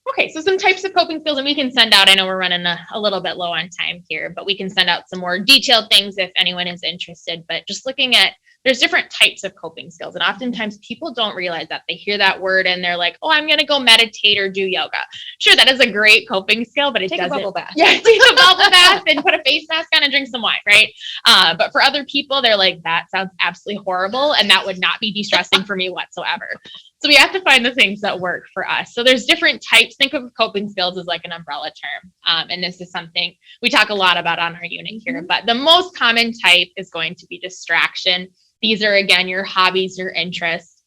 Okay, so some types of coping skills, and we can send out, I know we're running a little bit low on time here, but we can send out some more detailed things if anyone is interested. But just looking at, there's different types of coping skills. And oftentimes people don't realize that. They hear that word and they're like, oh, I'm going to go meditate or do yoga. Sure, that is a great coping skill, but it doesn't. Take a bubble bath. Yeah, take a bubble bath and put a face mask on and drink some wine, right? But for other people, they're like, that sounds absolutely horrible. And that would not be de-stressing for me whatsoever. So we have to find the things that work for us. So there's different types. Think of coping skills as like an umbrella term. And this is something we talk a lot about on our unit here. But the most common type is going to be distraction. These are, again, your hobbies, your interests,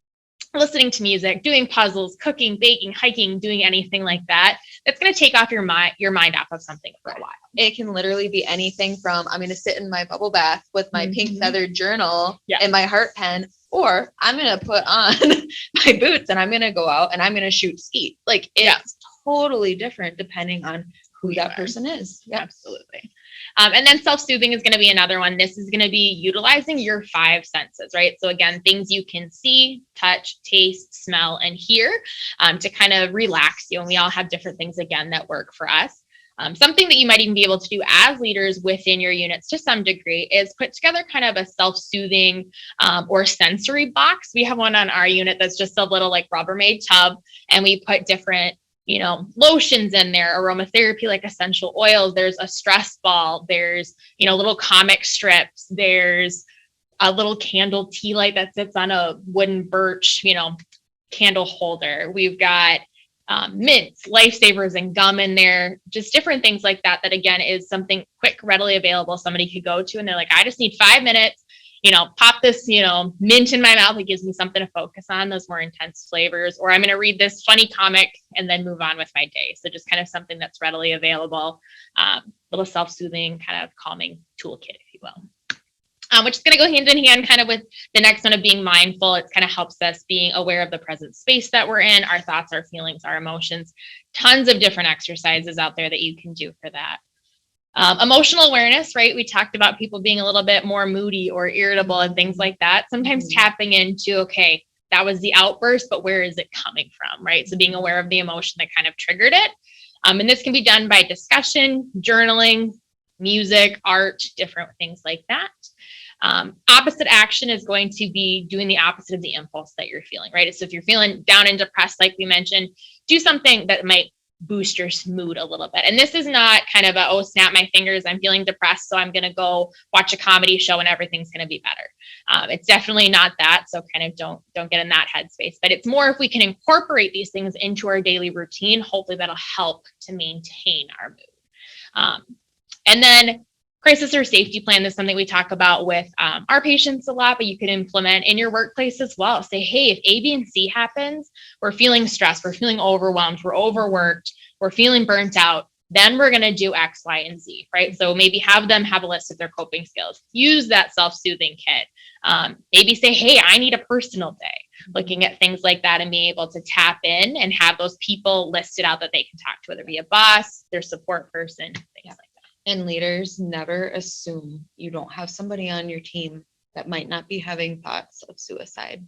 listening to music, doing puzzles, cooking, baking, hiking, doing anything like that. That's going to take off your mind off of something for a while. It can literally be anything from, I'm going to sit in my bubble bath with my pink feathered journal and my heart pen, or I'm going to put on my boots and I'm going to go out and I'm going to shoot skeet. Like it's totally different depending on who that person is. Yep. Absolutely. And then self-soothing is going to be another one. This is going to be utilizing your 5 senses, right? So again, things you can see, touch, taste, smell, and hear to kind of relax you. And we all have different things, again, that work for us. Something that you might even be able to do as leaders within your units to some degree is put together kind of a self-soothing or sensory box. We have one on our unit that's just a little like Rubbermaid tub, and we put different lotions in there, aromatherapy, like essential oils. There's a stress ball. There's, little comic strips. There's a little candle tea light that sits on a wooden birch, candle holder. We've got mints, lifesavers, and gum in there, just different things like that. That again is something quick, readily available. Somebody could go to and they're like, I just need 5 minutes. Pop this, mint in my mouth. It gives me something to focus on, those more intense flavors, or I'm going to read this funny comic and then move on with my day. So just kind of something that's readily available, little self-soothing kind of calming toolkit, if you will. Which is going to go hand in hand kind of with the next one of being mindful. It kind of helps us being aware of the present space that we're in, our thoughts, our feelings, our emotions. Tons of different exercises out there that you can do for that. Emotional awareness, right? We talked about people being a little bit more moody or irritable and things like that. Sometimes tapping into, okay, that was the outburst, but where is it coming from, right? So being aware of the emotion that kind of triggered it. And this can be done by discussion, journaling, music, art, different things like that. Opposite action is going to be doing the opposite of the impulse that you're feeling, right? So if you're feeling down and depressed, like we mentioned, do something that might boost your mood a little bit. And this is not kind of a, oh, snap my fingers, I'm feeling depressed, so I'm going to go watch a comedy show and everything's going to be better. It's definitely not that. So kind of don't get in that headspace. But it's more if we can incorporate these things into our daily routine, hopefully that'll help to maintain our mood. And then crisis or safety plan is something we talk about with our patients a lot, but you can implement in your workplace as well. Say, hey, if A, B, and C happens, we're feeling stressed, we're feeling overwhelmed, we're overworked, we're feeling burnt out, then we're going to do X, Y, and Z, right? So maybe have them have a list of their coping skills. Use that self-soothing kit. Maybe say, hey, I need a personal day. Looking at things like that and being able to tap in and have those people listed out that they can talk to, whether it be a boss, their support person, things like that. And leaders never assume you don't have somebody on your team that might not be having thoughts of suicide.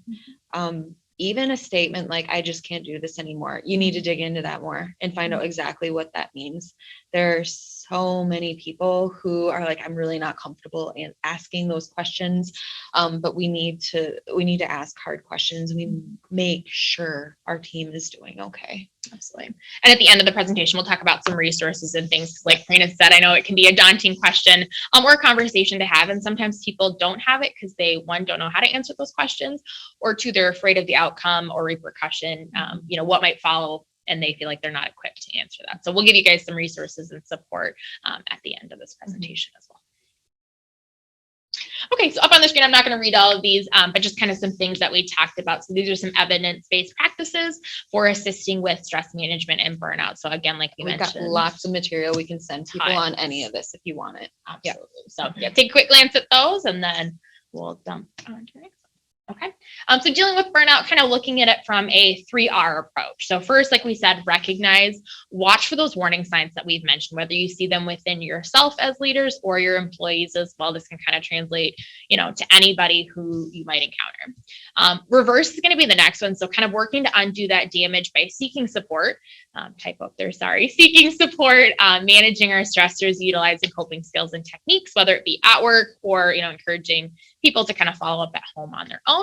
Even a statement like, I just can't do this anymore. You need to dig into that more and find out exactly what that means. There are so many people who are like, I'm really not comfortable in asking those questions. But we need to ask hard questions. We make sure our team is doing okay. Absolutely. And at the end of the presentation, we'll talk about some resources and things. Like Karina said, I know it can be a daunting question or a conversation to have. And sometimes people don't have it because they, one, don't know how to answer those questions, or two, they're afraid of the outcome or repercussion, what might follow, and they feel like they're not equipped to answer that. So we'll give you guys some resources and support at the end of this presentation as well. Okay, so up on the screen, I'm not going to read all of these, but just kind of some things that we talked about. So these are some evidence-based practices for assisting with stress management and burnout. So again, like we've mentioned, got lots of material we can send people on any of this if you want it. Absolutely. So take a quick glance at those, and then we'll dump on to the next. Okay. So dealing with burnout, kind of looking at it from a 3R approach. So first, like we said, recognize, watch for those warning signs that we've mentioned, whether you see them within yourself as leaders or your employees as well. This can kind of translate, to anybody who you might encounter. Reverse is going to be the next one. So kind of working to undo that damage by seeking support, seeking support, managing our stressors, utilizing coping skills and techniques, whether it be at work or, encouraging people to kind of follow up at home on their own.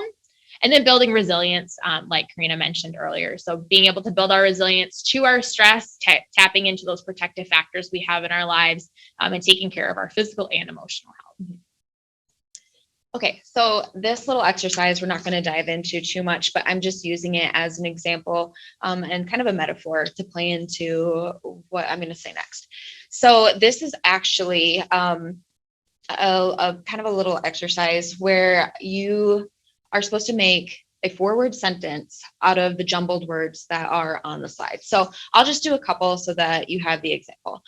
And then building resilience, like Karina mentioned earlier. So being able to build our resilience to our stress, tapping into those protective factors we have in our lives, and taking care of our physical and emotional health. Okay, so this little exercise, we're not going to dive into too much, but I'm just using it as an example and kind of a metaphor to play into what I'm going to say next. So this is actually a kind of a little exercise where you are supposed to make a 4-word sentence out of the jumbled words that are on the slide. So I'll just do a couple so that you have the example.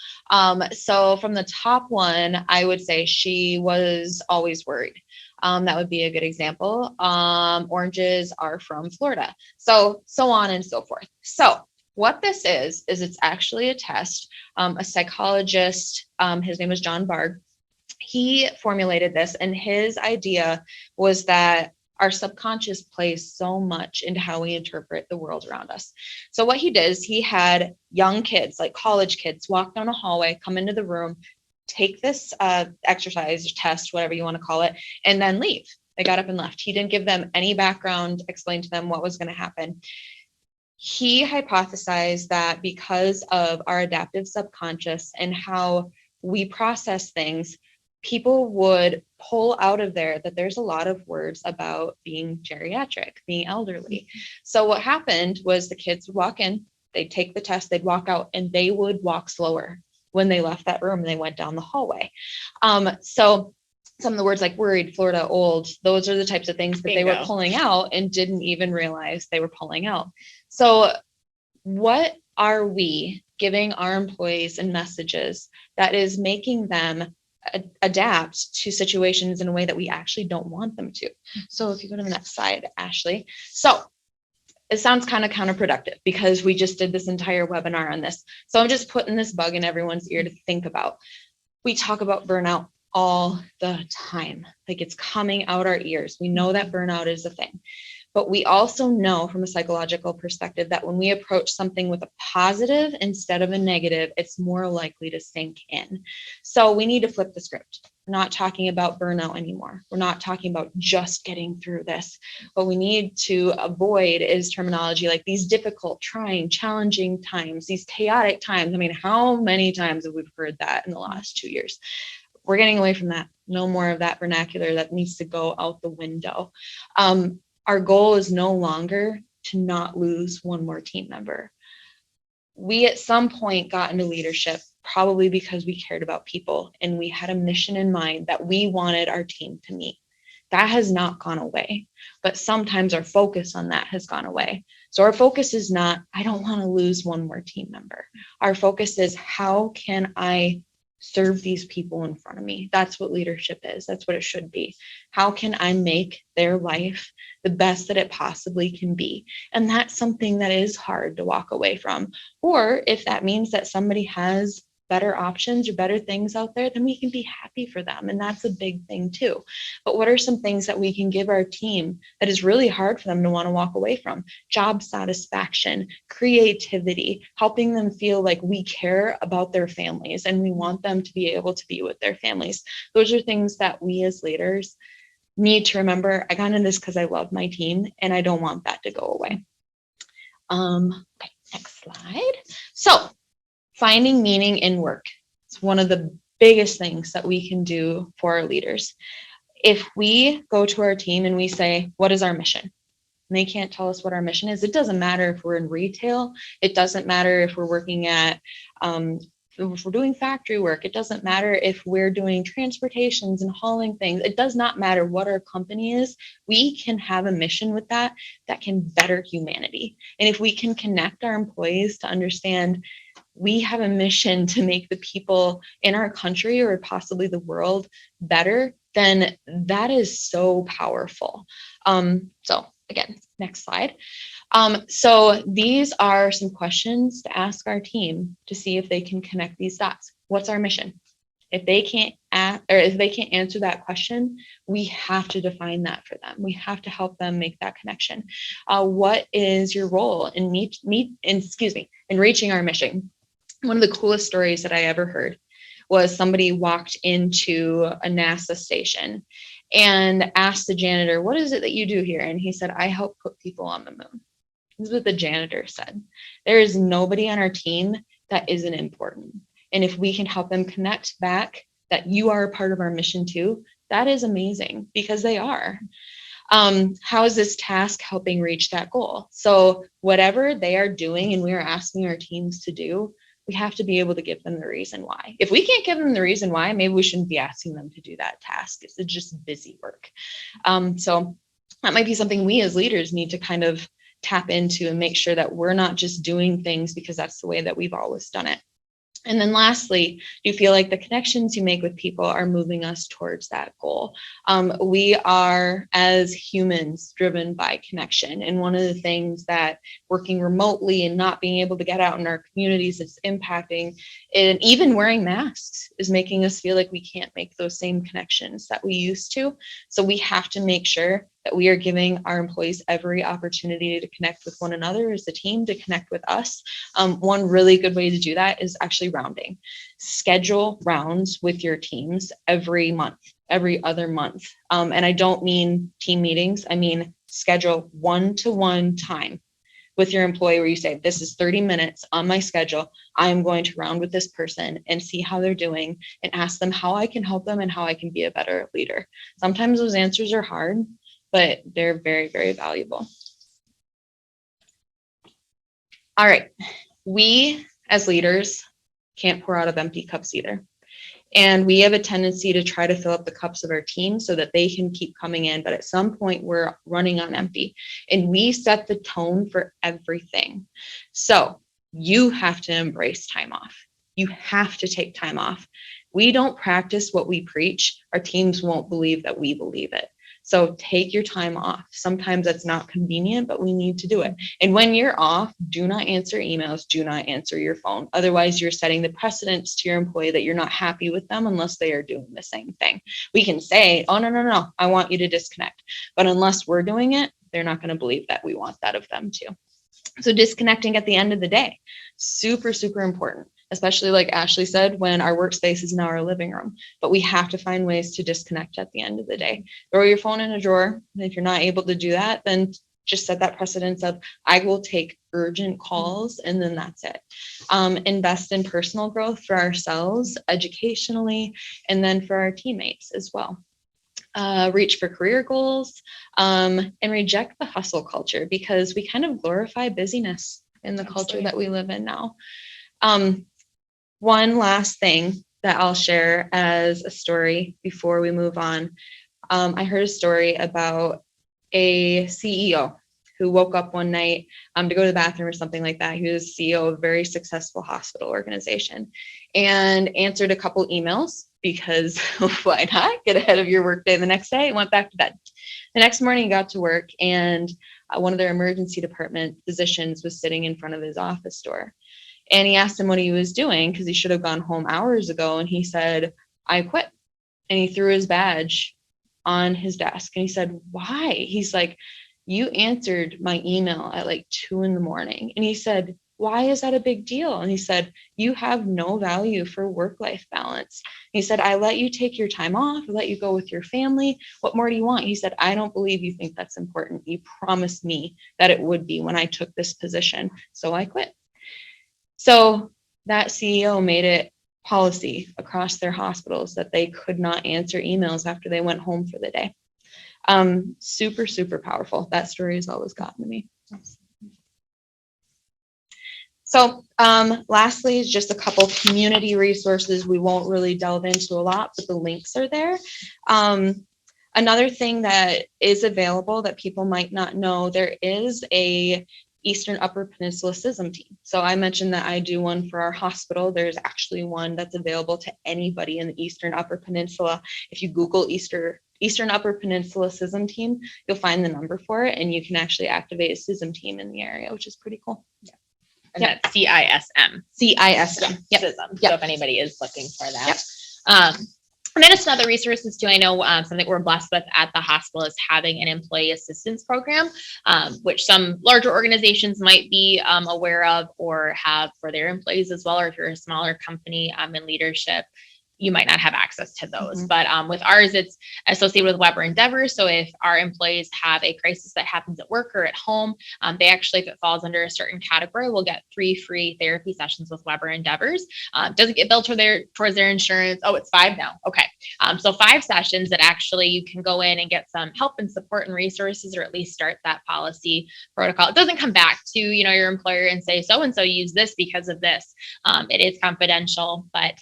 So from the top one, I would say she was always worried. That would be a good example. Oranges are from Florida. So on and so forth. So what this is it's actually a test. A psychologist, his name was John Barg. He formulated this, and his idea was that our subconscious plays so much into how we interpret the world around us. So what he did is he had young kids, like college kids, walk down a hallway, come into the room, take this exercise, test, whatever you want to call it, and then leave. They got up and left. He didn't give them any background, explain to them what was going to happen. He hypothesized that because of our adaptive subconscious and how we process things, people would pull out of there that there's a lot of words about being geriatric, being elderly. So what happened was the kids would walk in, they'd take the test, they'd walk out, and they would walk slower when they left that room and they went down the hallway. So some of the words like worried, Florida, old, those are the types of things that they were pulling out and didn't even realize they were pulling out. So what are we giving our employees and messages that is making them adapt to situations in a way that we actually don't want them to? So if you go to the next slide, Ashley. So it sounds kind of counterproductive because we just did this entire webinar on this. So I'm just putting this bug in everyone's ear to think about. We talk about burnout all the time, like it's coming out our ears. We know that burnout is a thing. But we also know from a psychological perspective that when we approach something with a positive instead of a negative, it's more likely to sink in. So we need to flip the script. We're not talking about burnout anymore. We're not talking about just getting through this. What we need to avoid is terminology like these difficult, trying, challenging times, these chaotic times. I mean, how many times have we heard that in the last 2 years? We're getting away from that. No more of that vernacular. That needs to go out the window. Our goal is no longer to not lose one more team member. We at some point got into leadership probably because we cared about people and we had a mission in mind that we wanted our team to meet. That has not gone away, but sometimes our focus on that has gone away. So our focus is not, I don't want to lose one more team member. Our focus is, how can I serve these people in front of me? That's what leadership is. That's what it should be. How can I make their life the best that it possibly can be? And that's something that is hard to walk away from. Or if that means that somebody has better options or better things out there, then we can be happy for them. And that's a big thing too. But what are some things that we can give our team that is really hard for them to want to walk away from? Job satisfaction, creativity, helping them feel like we care about their families and we want them to be able to be with their families. Those are things that we as leaders need to remember. I got into this because I love my team and I don't want that to go away. Okay. Next slide. So finding meaning in work. It's one of the biggest things that we can do for our leaders. If we go to our team and we say, what is our mission? And they can't tell us what our mission is. It doesn't matter if we're in retail. It doesn't matter if we're working at, if we're doing factory work. It doesn't matter if we're doing transportations and hauling things. It does not matter what our company is. We can have a mission with that can better humanity. And if we can connect our employees to understand we have a mission to make the people in our country or possibly the world better, then that is so powerful. So again, next slide. So these are some questions to ask our team to see if they can connect these dots. What's our mission? If they can't answer that question, we have to define that for them. We have to help them make that connection. What is your role in reaching our mission? One of the coolest stories that I ever heard was somebody walked into a NASA station and asked the janitor, what is it that you do here? And he said, I help put people on the moon. This is what the janitor said. There is nobody on our team that isn't important. And if we can help them connect back that you are a part of our mission too, that is amazing because they are. How is this task helping reach that goal? So whatever they are doing and we are asking our teams to do, we have to be able to give them the reason why. If we can't give them the reason why, maybe we shouldn't be asking them to do that task. It's just busy work. So that might be something we as leaders need to kind of tap into and make sure that we're not just doing things because that's the way that we've always done it. And then lastly, do you feel like the connections you make with people are moving us towards that goal? We are, as humans, driven by connection. And one of the things that working remotely and not being able to get out in our communities is impacting, and even wearing masks is making us feel like we can't make those same connections that we used to. So we have to make sure that we are giving our employees every opportunity to connect with one another as a team, to connect with us. One really good way to do that is actually rounding. Schedule rounds with your teams every month, every other month. And I don't mean team meetings. I mean schedule one-to-one time with your employee where you say, this is 30 minutes on my schedule. I'm going to round with this person and see how they're doing and ask them how I can help them and how I can be a better leader. Sometimes those answers are hard, but they're very, very valuable. All right. We as leaders can't pour out of empty cups either. And we have a tendency to try to fill up the cups of our team so that they can keep coming in. But at some point, we're running on empty. And we set the tone for everything. So you have to embrace time off. You have to take time off. We don't practice what we preach. Our teams won't believe that we believe it. So take your time off. Sometimes that's not convenient, but we need to do it. And when you're off, do not answer emails, do not answer your phone. Otherwise, you're setting the precedence to your employee that you're not happy with them unless they are doing the same thing. We can say, oh, no, I want you to disconnect. But unless we're doing it, they're not going to believe that we want that of them too. So disconnecting at the end of the day, super, super important. Especially like Ashley said, when our workspace is now our living room. But we have to find ways to disconnect at the end of the day. Throw your phone in a drawer. And if you're not able to do that, then just set that precedence of I will take urgent calls and then that's it. Invest in personal growth for ourselves, educationally, and then for our teammates as well. Reach for career goals, and reject the hustle culture because we kind of glorify busyness in the culture that we live in now. One last thing that I'll share as a story before we move on. I heard a story about a CEO who woke up one night to go to the bathroom or something like that. He was CEO of a very successful hospital organization and answered a couple emails because why not get ahead of your workday the next day and went back to bed. The next morning he got to work and one of their emergency department physicians was sitting in front of his office door. And he asked him what he was doing because he should have gone home hours ago. And he said, I quit. And he threw his badge on his desk. And he said, why? He's like, you answered my email at like 2 a.m. And he said, why is that a big deal? And he said, you have no value for work-life balance. He said, I let you take your time off. I let you go with your family. What more do you want? He said, I don't believe you think that's important. You promised me that it would be when I took this position. So I quit. So that CEO made it policy across their hospitals that they could not answer emails after they went home for the day. Super, super powerful. That story has always gotten to me. So lastly, is just a couple community resources. We won't really delve into a lot, but the links are there. Another thing that is available that people might not know, there is a Eastern Upper Peninsula CISM team. So I mentioned that I do one for our hospital. There's actually one that's available to anybody in the Eastern Upper Peninsula. If you Google Eastern Upper Peninsula CISM team, you'll find the number for it, and you can actually activate a CISM team in the area, which is pretty cool. Yeah. And that's CISM. CISM. Yep. CISM. So if anybody is looking for that. And then it's another resources too. I know something we're blessed with at the hospital is having an employee assistance program, which some larger organizations might be aware of or have for their employees as well. Or if you're a smaller company in leadership, you might not have access to those. But with ours, it's associated with Weber Endeavor. So if our employees have a crisis that happens at work or at home, they actually, if it falls under a certain category, will get 3 free therapy sessions with Weber Endeavors. Doesn't get billed towards their insurance. Oh, it's 5 now. Okay. So 5 sessions that actually you can go in and get some help and support and resources, or at least start that policy protocol. It doesn't come back to, your employer and say, so-and-so use this because of this. It is confidential, but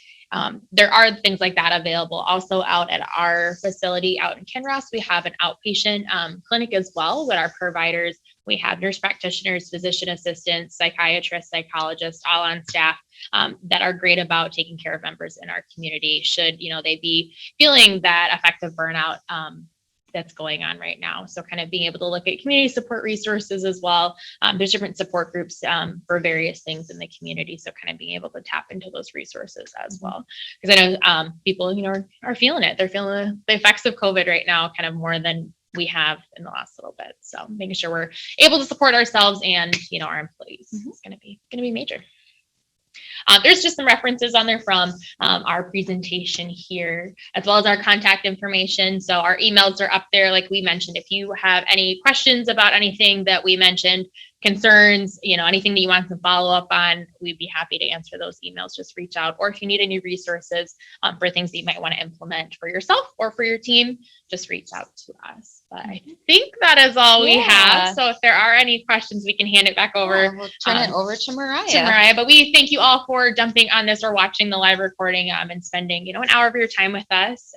there are things like that available. Also out at our facility out in Kinross, we have an outpatient clinic as well with our providers. We have nurse practitioners, physician assistants, psychiatrists, psychologists, all on staff that are great about taking care of members in our community should, they be feeling that effective burnout that's going on right now. So kind of being able to look at community support resources as well. There's different support groups for various things in the community. So kind of being able to tap into those resources as well. Because I know people, are feeling it. They're feeling the effects of COVID right now kind of more than we have in the last little bit. So making sure we're able to support ourselves and, our employees is going to be major. There's just some references on there from our presentation here, as well as our contact information. So our emails are up there, like we mentioned. If you have any questions about anything that we mentioned, concerns, anything that you want to follow up on, we'd be happy to answer those emails. Just reach out. Or if you need any resources for things that you might want to implement for yourself or for your team, just reach out to us. But I think that is all we have. So if there are any questions, we can hand it back over. We'll turn it over to Mariah. But we thank you all for jumping on this or watching the live recording and spending, an hour of your time with us.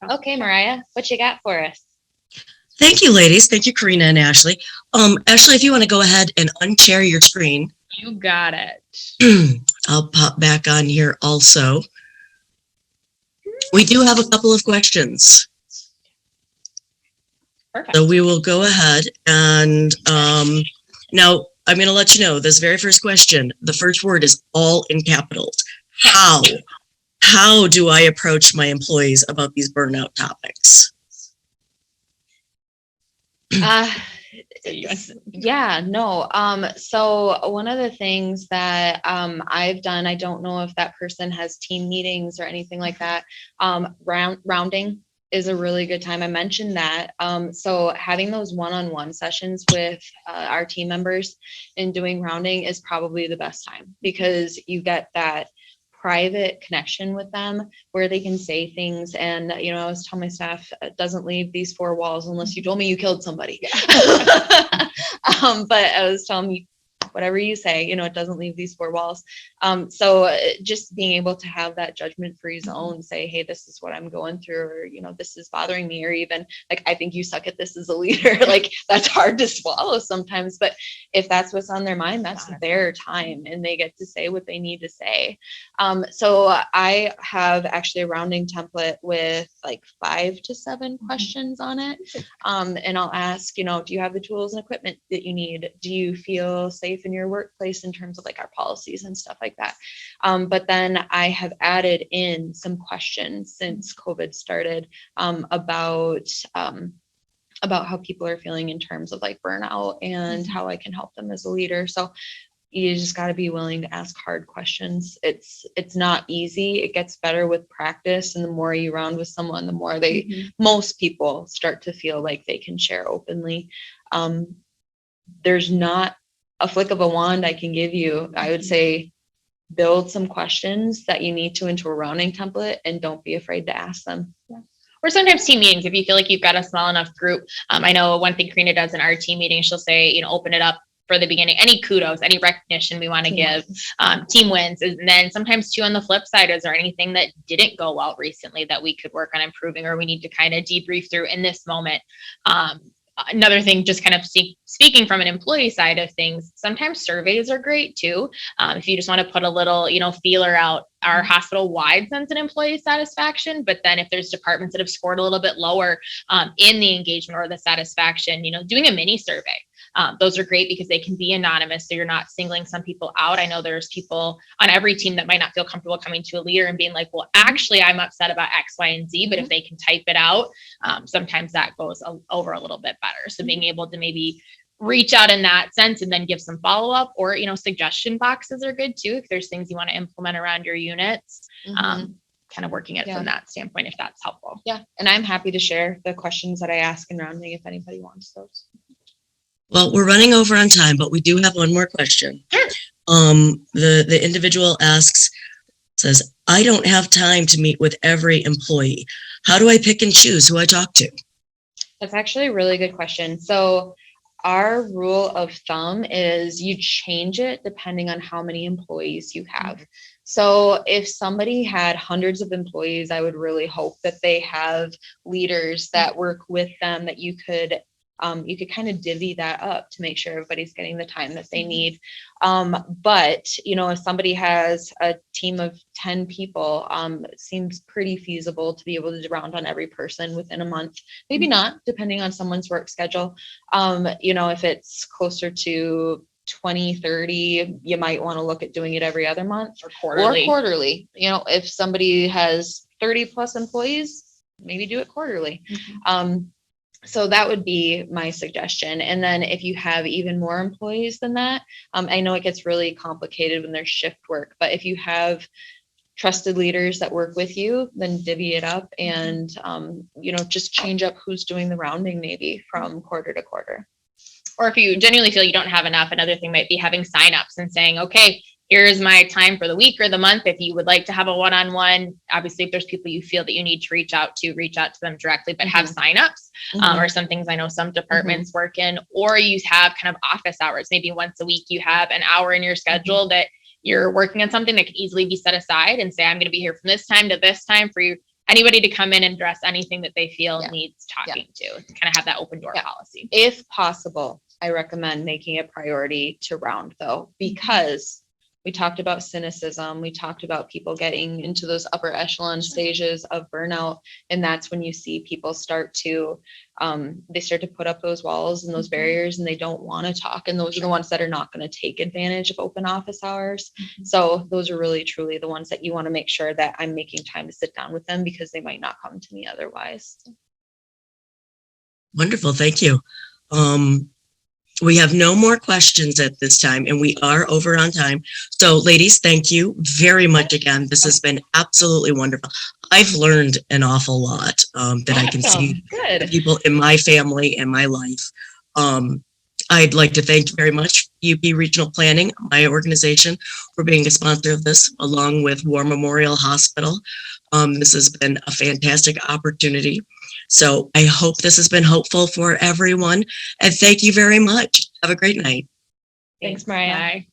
Okay, Mariah, what you got for us? Thank you, ladies. Thank you, Karina and Ashley. Ashley, if you want to go ahead and unshare your screen. You got it. I'll pop back on here also. We do have a couple of questions. Perfect. So we will go ahead and now I'm going to let you know this very first question. The first word is all in capitals. How do I approach my employees about these burnout topics? So one of the things that I've done, I don't know if that person has team meetings or anything like that. Rounding is a really good time. I mentioned that. So having those one-on-one sessions with our team members and doing rounding is probably the best time, because you get that private connection with them where they can say things. And, I always tell my staff, it doesn't leave these 4 walls unless you told me you killed somebody. But I was telling me, whatever you say, it doesn't leave these 4 walls. So just being able to have that judgment-free zone, say, hey, this is what I'm going through, or, this is bothering me, or even like, I think you suck at this as a leader. Like, that's hard to swallow sometimes, but if that's what's on their mind, that's their time, and they get to say what they need to say. So I have actually a rounding template with like 5 to 7 questions on it. And I'll ask, do you have the tools and equipment that you need? Do you feel safe in your workplace in terms of like our policies and stuff like that? But then I have added in some questions since COVID started about how people are feeling in terms of like burnout and how I can help them as a leader. So you just got to be willing to ask hard questions. It's not easy. It gets better with practice. And the more you round with someone, the more most people start to feel like they can share openly. There's not a flick of a wand I can give you. I would say build some questions that you need to into a rounding template and don't be afraid to ask them. Or sometimes team meetings, if you feel like you've got a small enough group. I know one thing Karina does in our team meeting, she'll say, open it up for the beginning, any kudos, any recognition we want to give, team wins. And then sometimes too, on the flip side, is there anything that didn't go well recently that we could work on improving, or we need to kind of debrief through in this moment? Another thing, just kind of speaking from an employee side of things, sometimes surveys are great too. If you just want to put a little, feeler out, our hospital wide sense in employee satisfaction, but then if there's departments that have scored a little bit lower in the engagement or the satisfaction, doing a mini survey. Those are great because they can be anonymous. So you're not singling some people out. I know there's people on every team that might not feel comfortable coming to a leader and being like, well, actually, I'm upset about X, Y, and Z. But if they can type it out, sometimes that goes over a little bit better. So being able to maybe reach out in that sense and then give some follow-up, or, suggestion boxes are good too. If there's things you want to implement around your units, kind of working it from that standpoint, if that's helpful. Yeah. And I'm happy to share the questions that I ask in rounding if anybody wants those. Well, we're running over on time, but we do have one more question. Sure. The individual says, I don't have time to meet with every employee. How do I pick and choose who I talk to? That's actually a really good question. So our rule of thumb is you change it depending on how many employees you have. So if somebody had hundreds of employees, I would really hope that they have leaders that work with them, that you could kind of divvy that up to make sure everybody's getting the time that they need. But, if somebody has a team of 10 people, it seems pretty feasible to be able to round on every person within a month. Maybe not, depending on someone's work schedule. If it's closer to 20, 30, you might want to look at doing it every other month or quarterly. If somebody has 30 plus employees, maybe do it quarterly. So that would be my suggestion. And then if you have even more employees than that, I know it gets really complicated when there's shift work, but if you have trusted leaders that work with you, then divvy it up and, just change up who's doing the rounding maybe from quarter to quarter. Or if you genuinely feel you don't have enough, another thing might be having signups and saying, okay, here's my time for the week or the month. If you would like to have a one-on-one, obviously, if there's people you feel that you need to reach out to them directly, but have signups or some things I know some departments work in, or you have kind of office hours. Maybe once a week you have an hour in your schedule that you're working on something that can easily be set aside and say, I'm going to be here from this time to this time for you. Anybody to come in and address anything that they feel needs talking to kind of have that open door policy. If possible, I recommend making a priority to round though, because we talked about cynicism. We talked about people getting into those upper echelon stages of burnout. And that's when you see people start to put up those walls and those barriers, and they don't want to talk. And those are the ones that are not going to take advantage of open office hours. So those are really, truly the ones that you want to make sure that I'm making time to sit down with them, because they might not come to me otherwise. Wonderful. Thank you. We have no more questions at this time, and we are over on time. So ladies, thank you very much again. This has been absolutely wonderful. I've learned an awful lot that I can see people in my family and my life. I'd like to thank very much UP Regional Planning, my organization, for being a sponsor of this, along with War Memorial Hospital. This has been a fantastic opportunity. So I hope this has been helpful for everyone. And thank you very much. Have a great night. Thanks, Mariah. Bye.